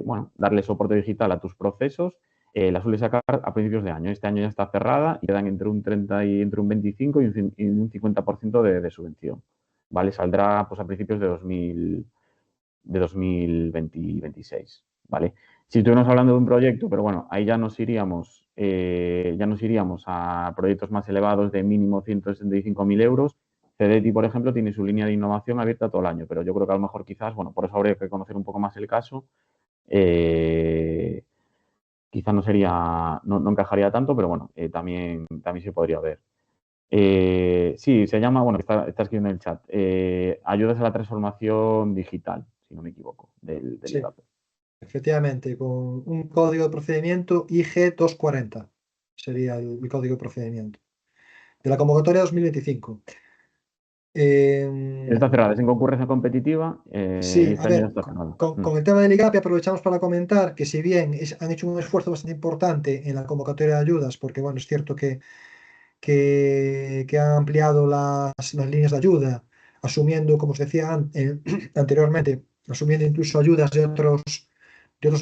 bueno, darle soporte digital a tus procesos. La suele sacar a principios de año. Este año ya está cerrada y quedan entre un 30 y entre un 25 y un 50% de subvención. ¿Vale? Saldrá pues, a principios de 2026. ¿Vale? Si estuviéramos hablando de un proyecto, pero bueno, ahí ya nos iríamos a proyectos más elevados de mínimo 165.000 euros. CDTI, por ejemplo, tiene su línea de innovación abierta todo el año, pero yo creo que a lo mejor quizás, bueno, por eso habría que conocer un poco más el caso. Quizás no encajaría tanto, pero bueno, también se podría ver. Sí, se llama, bueno, está escribiendo en el chat, ayudas a la transformación digital, si no me equivoco, del Sí, IGAP. efectivamente, con un código de procedimiento IG240 sería el código de procedimiento de la convocatoria 2025. Está Eh, cerrada, es en concurrencia competitiva y sí, a este año ya ver, está cerrada. con el tema del IGAPI aprovechamos para comentar que si bien han hecho un esfuerzo bastante importante en la convocatoria de ayudas, porque bueno, es cierto que han ampliado las líneas de ayuda, asumiendo, como os decía anteriormente, asumiendo incluso ayudas de otros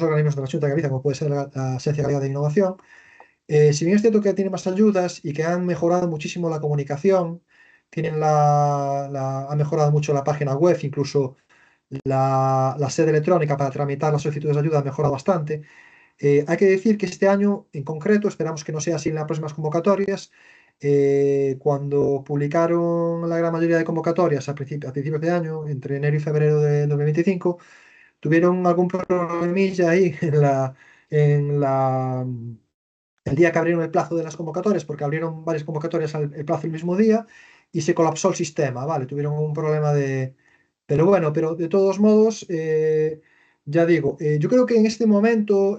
organismos de la Junta de Galicia, como puede ser la Agencia Galega de Innovación. Si bien es cierto que tiene más ayudas y que han mejorado muchísimo la comunicación, han mejorado mucho la página web, incluso la sede electrónica para tramitar las solicitudes de ayuda ha mejorado bastante. Hay que decir que este año en concreto, esperamos que no sea así en las próximas convocatorias, cuando publicaron la gran mayoría de convocatorias a principios de año, entre enero y febrero de 2025, tuvieron algún problemilla ahí en el día que abrieron el plazo de las convocatorias, porque abrieron varias convocatorias el plazo el mismo día y se colapsó el sistema, ¿vale? Tuvieron un problema de... Pero bueno, pero de todos modos, ya digo, yo creo que en este momento,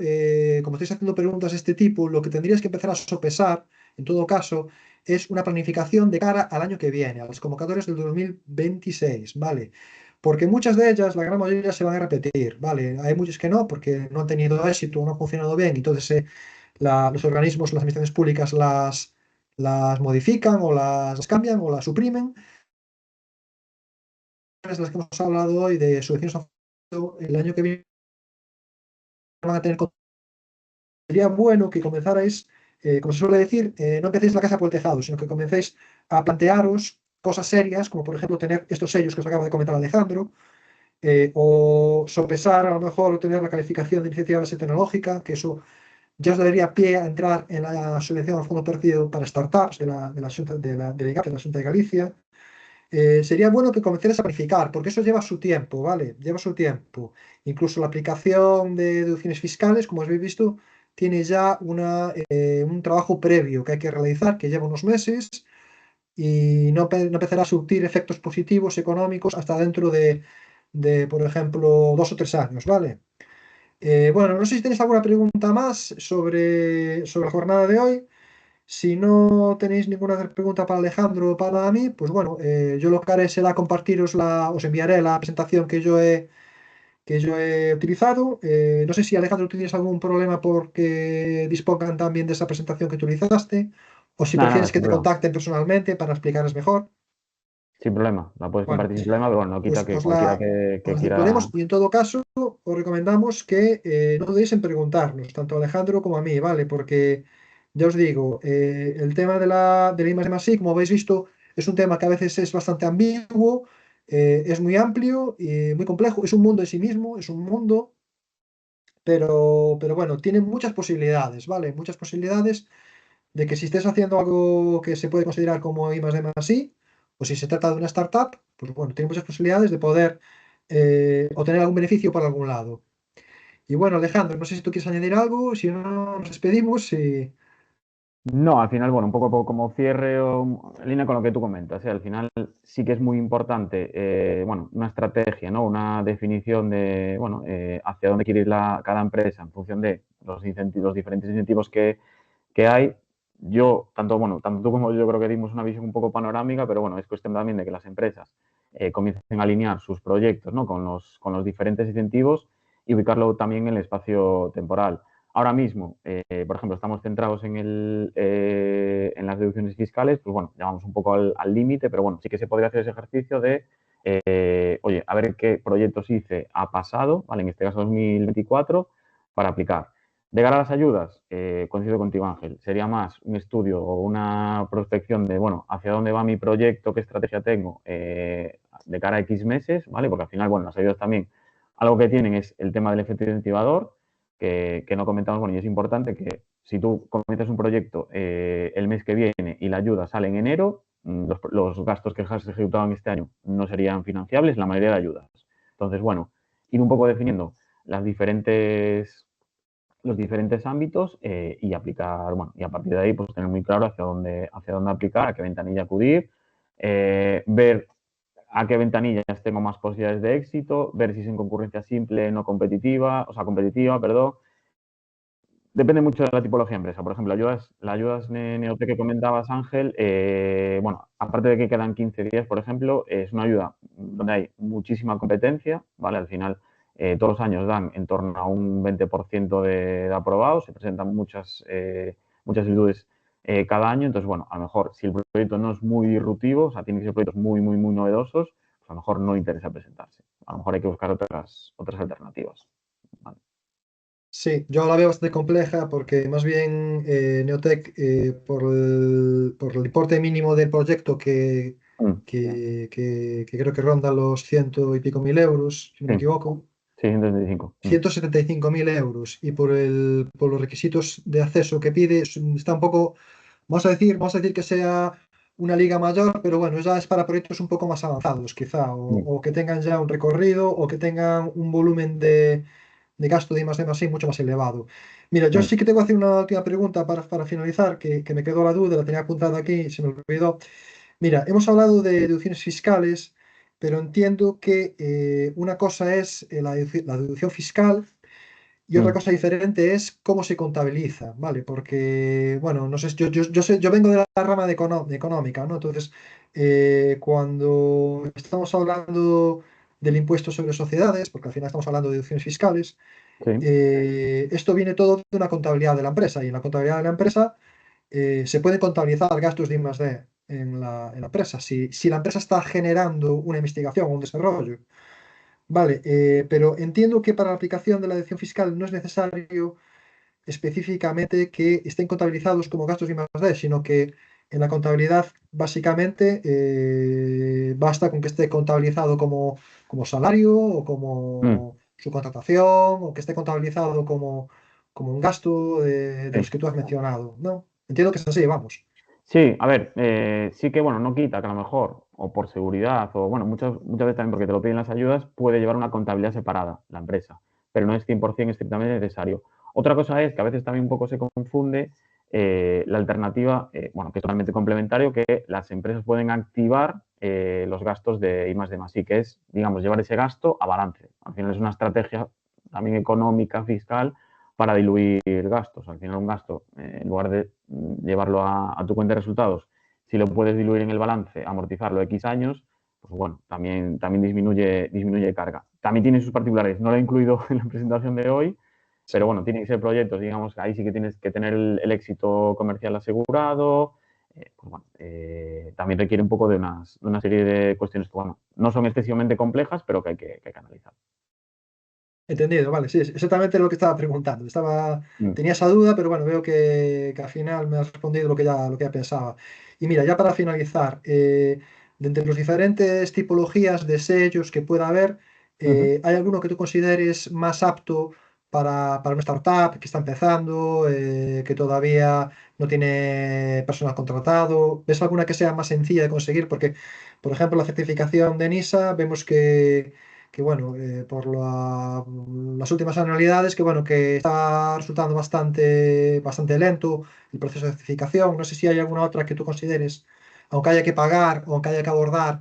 como estáis haciendo preguntas de este tipo, lo que tendrías que empezar a sopesar, en todo caso, es una planificación de cara al año que viene, a las convocatorias del 2026, ¿vale? Porque muchas de ellas, la gran mayoría, se van a repetir, ¿vale? Hay muchas que no, porque no han tenido éxito, no han funcionado bien, entonces los organismos, las administraciones públicas las modifican o las cambian o las suprimen. Las que hemos hablado hoy de subvenciones el año que viene van a tener. Sería bueno que comenzarais, como se suele decir, no empecéis la casa por el tejado, sino que comencéis a plantearos cosas serias, como por ejemplo tener estos sellos que os acaba de comentar Alejandro, o sopesar a lo mejor tener la calificación de iniciativa base tecnológica, que eso ya os daría pie a entrar en la subvención al fondo perdido para startups de la Xunta de IGAP, de la Xunta de Galicia. Sería bueno que comenzaras a planificar, porque eso lleva su tiempo, ¿vale? Lleva su tiempo. Incluso la aplicación de deducciones fiscales, como habéis visto, tiene ya un trabajo previo que hay que realizar, que lleva unos meses, y no empezará a surtir efectos positivos económicos hasta dentro de, por ejemplo, 2 o 3 años, ¿vale? Bueno, no sé si tenéis alguna pregunta más sobre la jornada de hoy. Si no tenéis ninguna pregunta para Alejandro o para mí, pues bueno, yo lo que haré será os enviaré la presentación que yo he utilizado. No sé si Alejandro tú tienes algún problema porque dispongan también de esa presentación que utilizaste, o si Nada, nada, prefieres que sin te problema. contacten personalmente para explicarles mejor. Sin problema. La puedes Bueno, compartir sin problema, pero bueno, no quita pues que cualquiera que os la quiera. circularemos, y en todo caso os recomendamos que no dudéis en preguntarnos, tanto a Alejandro como a mí, ¿vale? Porque ya os digo, el tema de la I+D+I, como habéis visto, es un tema que a veces es bastante ambiguo, es muy amplio y muy complejo, es un mundo en sí mismo, es un mundo, pero bueno, tiene muchas posibilidades, ¿vale? Muchas posibilidades de que si estés haciendo algo que se puede considerar como I+D+I, o si se trata de una startup, pues bueno, tiene muchas posibilidades de poder obtener algún beneficio por algún lado. Y bueno, Alejandro, no sé si tú quieres añadir algo, si no, nos despedimos y... No, al final, bueno, un poco como cierre o en línea con lo que tú comentas, ¿eh? Al final sí que es muy importante, bueno, una estrategia, ¿no? Una definición de, bueno, hacia dónde quiere ir cada empresa en función de los diferentes incentivos que hay. Yo, tanto tú como yo creo que dimos una visión un poco panorámica, pero bueno, es cuestión también de que las empresas comiencen a alinear sus proyectos, ¿no? Con los diferentes incentivos y ubicarlo también en el espacio temporal. Ahora mismo, por ejemplo, estamos centrados en las deducciones fiscales, pues bueno, ya vamos un poco al límite, pero bueno, sí que se podría hacer ese ejercicio de, oye, a ver qué proyectos hice a pasado, ¿vale? En este caso 2024, para aplicar. De cara a las ayudas, coincido contigo, Ángel, sería más un estudio o una prospección de, bueno, hacia dónde va mi proyecto, qué estrategia tengo de cara a X meses, ¿vale? Porque al final, bueno, las ayudas también, algo que tienen es el tema del efecto incentivador, que no comentamos, bueno, y es importante que si tú comienzas un proyecto el mes que viene y la ayuda sale en enero, los gastos que has ejecutado en este año no serían financiables, la mayoría de ayudas. Entonces, bueno, ir un poco definiendo los diferentes ámbitos y aplicar, bueno, y a partir de ahí, pues tener muy claro hacia dónde aplicar, a qué ventanilla acudir, ver a qué ventanillas tengo más posibilidades de éxito, ver si es en concurrencia simple, no competitiva, o sea, competitiva, perdón. Depende mucho de la tipología de empresa. Por ejemplo, las ayudas NEOT que comentabas, Ángel, bueno, aparte de que quedan 15 días, por ejemplo, es una ayuda donde hay muchísima competencia, ¿vale? Al final, todos los años dan en torno a un 20% de aprobados, se presentan muchas solicitudes cada año. Entonces, bueno, a lo mejor si el proyecto no es muy disruptivo, o sea, tiene que ser proyectos muy, muy, muy novedosos, pues a lo mejor no interesa presentarse. A lo mejor hay que buscar otras alternativas. ¿Vale? Sí, yo la veo bastante compleja porque más bien Neotec, por el importe mínimo del proyecto Mm, que creo que ronda los 100 y pico mil euros, si no sí, me equivoco, 675. 175.000 euros, y por los requisitos de acceso que pide, está un poco, vamos a decir que sea una liga mayor, pero bueno, ya es para proyectos un poco más avanzados, quizá, Mm, o que tengan ya un recorrido, o que tengan un volumen de gasto de I+D+I mucho más elevado. Mira, yo mm, sí que tengo que hacer una última pregunta para finalizar, que me quedó la duda, la tenía apuntada aquí y se me olvidó. Mira, hemos hablado de deducciones fiscales, pero entiendo que una cosa es la deducción fiscal y otra mm, cosa diferente es cómo se contabiliza, ¿vale? Porque, bueno, no sé, yo vengo de la rama de económica, ¿no? Entonces, cuando estamos hablando del impuesto sobre sociedades, porque al final estamos hablando de deducciones fiscales, sí. esto viene todo de una contabilidad de la empresa, y en la contabilidad de la empresa se pueden contabilizar gastos de I+D en la empresa. Si la empresa está generando una investigación o un desarrollo, vale, pero entiendo que para la aplicación de la deducción fiscal no es necesario específicamente que estén contabilizados como gastos de I+D, sino que en la contabilidad, básicamente, basta con que esté contabilizado como salario o Mm, como subcontratación o que esté contabilizado como un gasto de sí. los que tú has mencionado, ¿no? Entiendo que es así, vamos. Sí, a ver, sí que, bueno, no quita que a lo mejor, o por seguridad, o bueno, muchas veces también porque te lo piden las ayudas, puede llevar una contabilidad separada la empresa, pero no es 100% estrictamente necesario. Otra cosa es que a veces también un poco se confunde la alternativa, bueno, que es totalmente complementario, que las empresas pueden activar los gastos de I más D más I, que es, digamos, llevar ese gasto a balance. Al final es una estrategia también económica, fiscal, para diluir gastos. Al final un gasto, en lugar de llevarlo a tu cuenta de resultados, si lo puedes diluir en el balance, amortizarlo X años, pues bueno, también disminuye carga. También tiene sus particulares. No lo he incluido en la presentación de hoy, pero Sí. bueno, tienen que ser proyectos, digamos, ahí sí que tienes que tener el éxito comercial asegurado. Pues bueno, también requiere un poco de una serie de cuestiones que, bueno, no son excesivamente complejas, pero que hay que analizar. Entendido, vale, sí, es exactamente lo que estaba preguntando. Mm. Tenía esa duda, pero bueno, veo que al final me has respondido lo que ya pensaba. Y mira, ya para finalizar, de entre las diferentes tipologías de sellos que pueda haber, Ujú. ¿hay alguno que tú consideres más apto para una startup que está empezando, que todavía no tiene personal contratado? ¿Ves alguna que sea más sencilla de conseguir? Porque, por ejemplo, la certificación de NISA vemos que bueno, por las últimas anualidades, que bueno, que está resultando bastante lento el proceso de certificación. No sé si hay alguna otra que tú consideres, aunque haya que pagar, o aunque haya que abordar,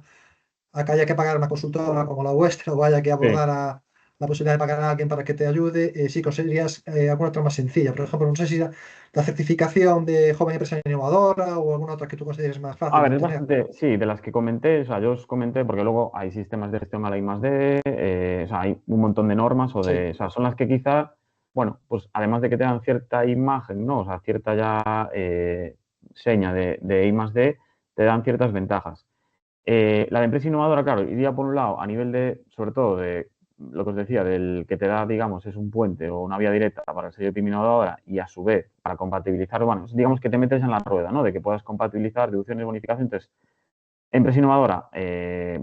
aunque haya que pagar una consultora como la vuestra, o haya que Sí. abordar la posibilidad de pagar a alguien para que te ayude, sí conseguirías alguna otra más sencilla. Por ejemplo, no sé si la certificación de joven empresa innovadora o alguna otra que tú consideres más A fácil ver, de es obtener. bastante, sí, de las que comenté, o sea, yo os comenté, porque luego hay sistemas de gestión a la I+D, o sea, hay un montón de normas Sí, o sea, son las que quizá, bueno, pues además de que te dan cierta imagen, ¿no? O sea, cierta ya seña de I+D, te dan ciertas ventajas. La de empresa innovadora, claro, iría por un lado a nivel de, sobre todo, de lo que os decía, del que te da, digamos, es un puente o una vía directa para el sello de PYME innovadora y a su vez para compatibilizar, bueno, digamos que te metes en la rueda, ¿no? De que puedas compatibilizar deducciones y bonificación. Entonces, empresa innovadora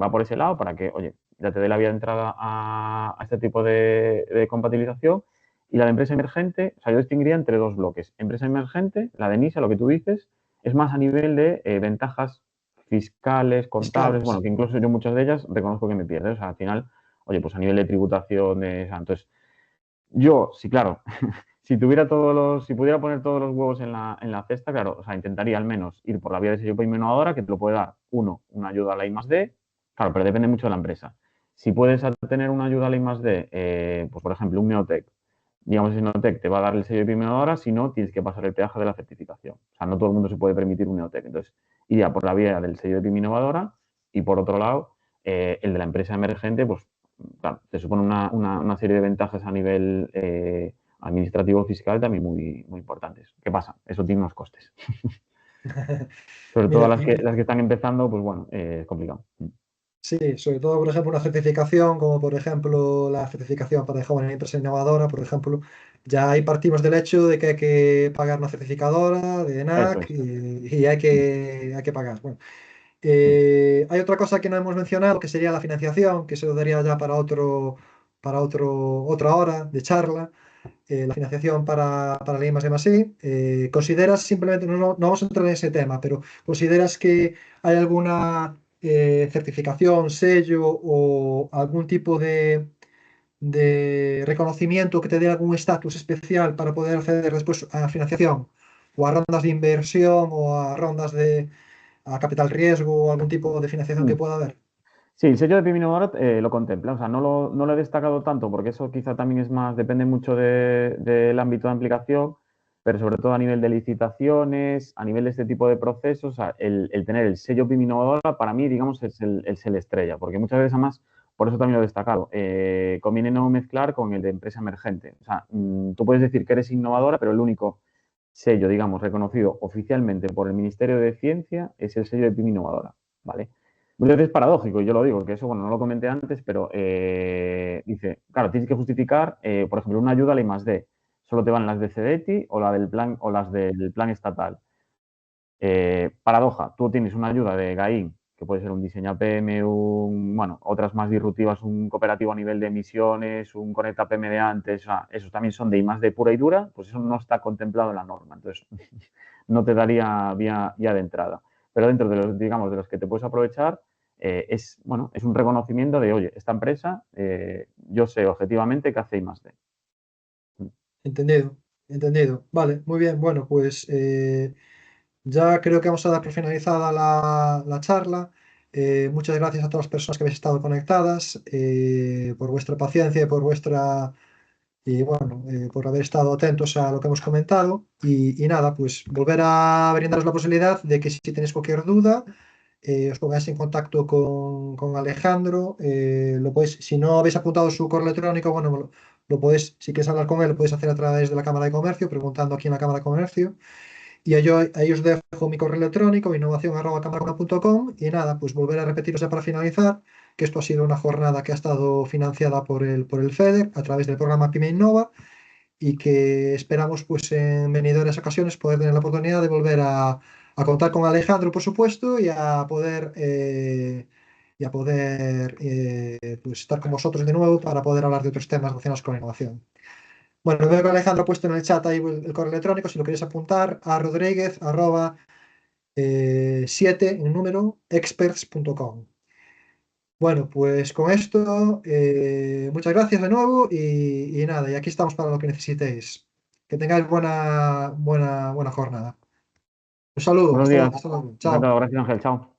va por ese lado para que, oye, ya te dé la vía de entrada a este tipo de compatibilización. Y la de empresa emergente, o sea, yo distinguiría entre dos bloques. Empresa emergente, la de NISA, lo que tú dices, es más a nivel de ventajas fiscales, contables, bueno, fiscales. que incluso yo muchas de ellas reconozco que me pierdo. O sea, al final, oye, pues a nivel de tributaciones, o sea, entonces, yo, sí, claro, si pudiera poner todos los huevos en la cesta, claro, o sea, intentaría al menos ir por la vía de sello innovadora, que te lo puede dar, uno, una ayuda a la I+D, claro, pero depende mucho de la empresa. Si puedes tener una ayuda a la I+D, pues por ejemplo, un Neotec, digamos, ese Neotec te va a dar el sello de innovadora, si no, tienes que pasar el peaje de la certificación. O sea, no todo el mundo se puede permitir un Neotec. Entonces, iría por la vía del sello de innovadora y por otro lado, el de la empresa emergente, pues claro, te supone una serie de ventajas a nivel administrativo fiscal también muy importantes. ¿Qué pasa? Eso tiene unos costes. Sobre todo Mira, las que están empezando, pues bueno, es complicado. sí, sobre todo, por ejemplo, una certificación, como por ejemplo la certificación para joven empresa innovadora, por ejemplo, ya ahí partimos del hecho de que hay que pagar una certificadora de Eso ENAC es. y hay que pagar. Bueno, hay otra cosa que no hemos mencionado, que sería la financiación, que se lo daría ya otra hora de charla. La financiación para la I+D+I. ¿Consideras simplemente, no vamos a entrar en ese tema, pero consideras que hay alguna certificación, sello o algún tipo de reconocimiento que te dé algún estatus especial para poder acceder después a financiación o a rondas de inversión o a rondas a capital riesgo o algún tipo de financiación que Mm. pueda haber? Sí, el sello de Pimino Innovador lo contempla, o sea, no lo he destacado tanto porque eso quizá también es más, depende mucho del ámbito de aplicación, pero sobre todo a nivel de licitaciones, a nivel de este tipo de procesos, o sea, el tener el sello Pimino Innovador para mí, digamos, es el estrella, porque muchas veces además, por eso también lo he destacado, conviene no mezclar con el de empresa emergente. O sea, tú puedes decir que eres innovadora, pero el único sello, digamos, reconocido oficialmente por el Ministerio de Ciencia es el sello de PYME Innovadora, ¿vale? Muchas veces es paradójico, y yo lo digo, que eso, bueno, no lo comenté antes, pero dice, claro, tienes que justificar, por ejemplo, una ayuda a la I+D. Solo te van las de CEDETI o la del plan o las del plan estatal. Paradoja, tú tienes una ayuda de GAIN, que puede ser un diseño APM, bueno, otras más disruptivas, un cooperativo a nivel de emisiones, un Conecta APM de antes, o sea, esos también son de I+D pura y dura, pues eso no está contemplado en la norma, entonces no te daría vía de entrada. Pero dentro de los, digamos, de los que te puedes aprovechar, bueno, es un reconocimiento de, oye, esta empresa, yo sé objetivamente que hace I+D. Entendido, entendido. Vale, muy bien. Bueno, pues ya creo que vamos a dar por finalizada la charla. Muchas gracias a todas las personas que habéis estado conectadas, por vuestra paciencia y por vuestra y bueno, por haber estado atentos a lo que hemos comentado. Y nada, pues volver a brindaros la posibilidad de que si tenéis cualquier duda, os pongáis en contacto con Alejandro. Lo podéis, si no habéis apuntado su correo electrónico, bueno, lo podéis, si queréis hablar con él, lo podéis hacer a través de la Cámara de Comercio, preguntando aquí en la Cámara de Comercio. Y ahí os dejo mi correo electrónico, innovación@camaracona.com. Y nada, pues volver a repetiros ya para finalizar, que esto ha sido una jornada que ha estado financiada por el FEDER a través del programa PyME Innova, y que esperamos pues en venideras ocasiones poder tener la oportunidad de volver a contar con Alejandro, por supuesto, y a poder pues, estar con vosotros de nuevo para poder hablar de otros temas relacionados con la innovación. Bueno, veo que Alejandro ha puesto en el chat ahí el correo electrónico, si lo queréis apuntar, a rodríguez arroba 7 en número experts.com. Bueno, pues con esto, muchas gracias de nuevo y nada, y aquí estamos para lo que necesitéis. Que tengáis buena jornada. Un saludo, Buenos hasta días, luego, hasta luego. Chao. encantado, gracias Ángel, chao.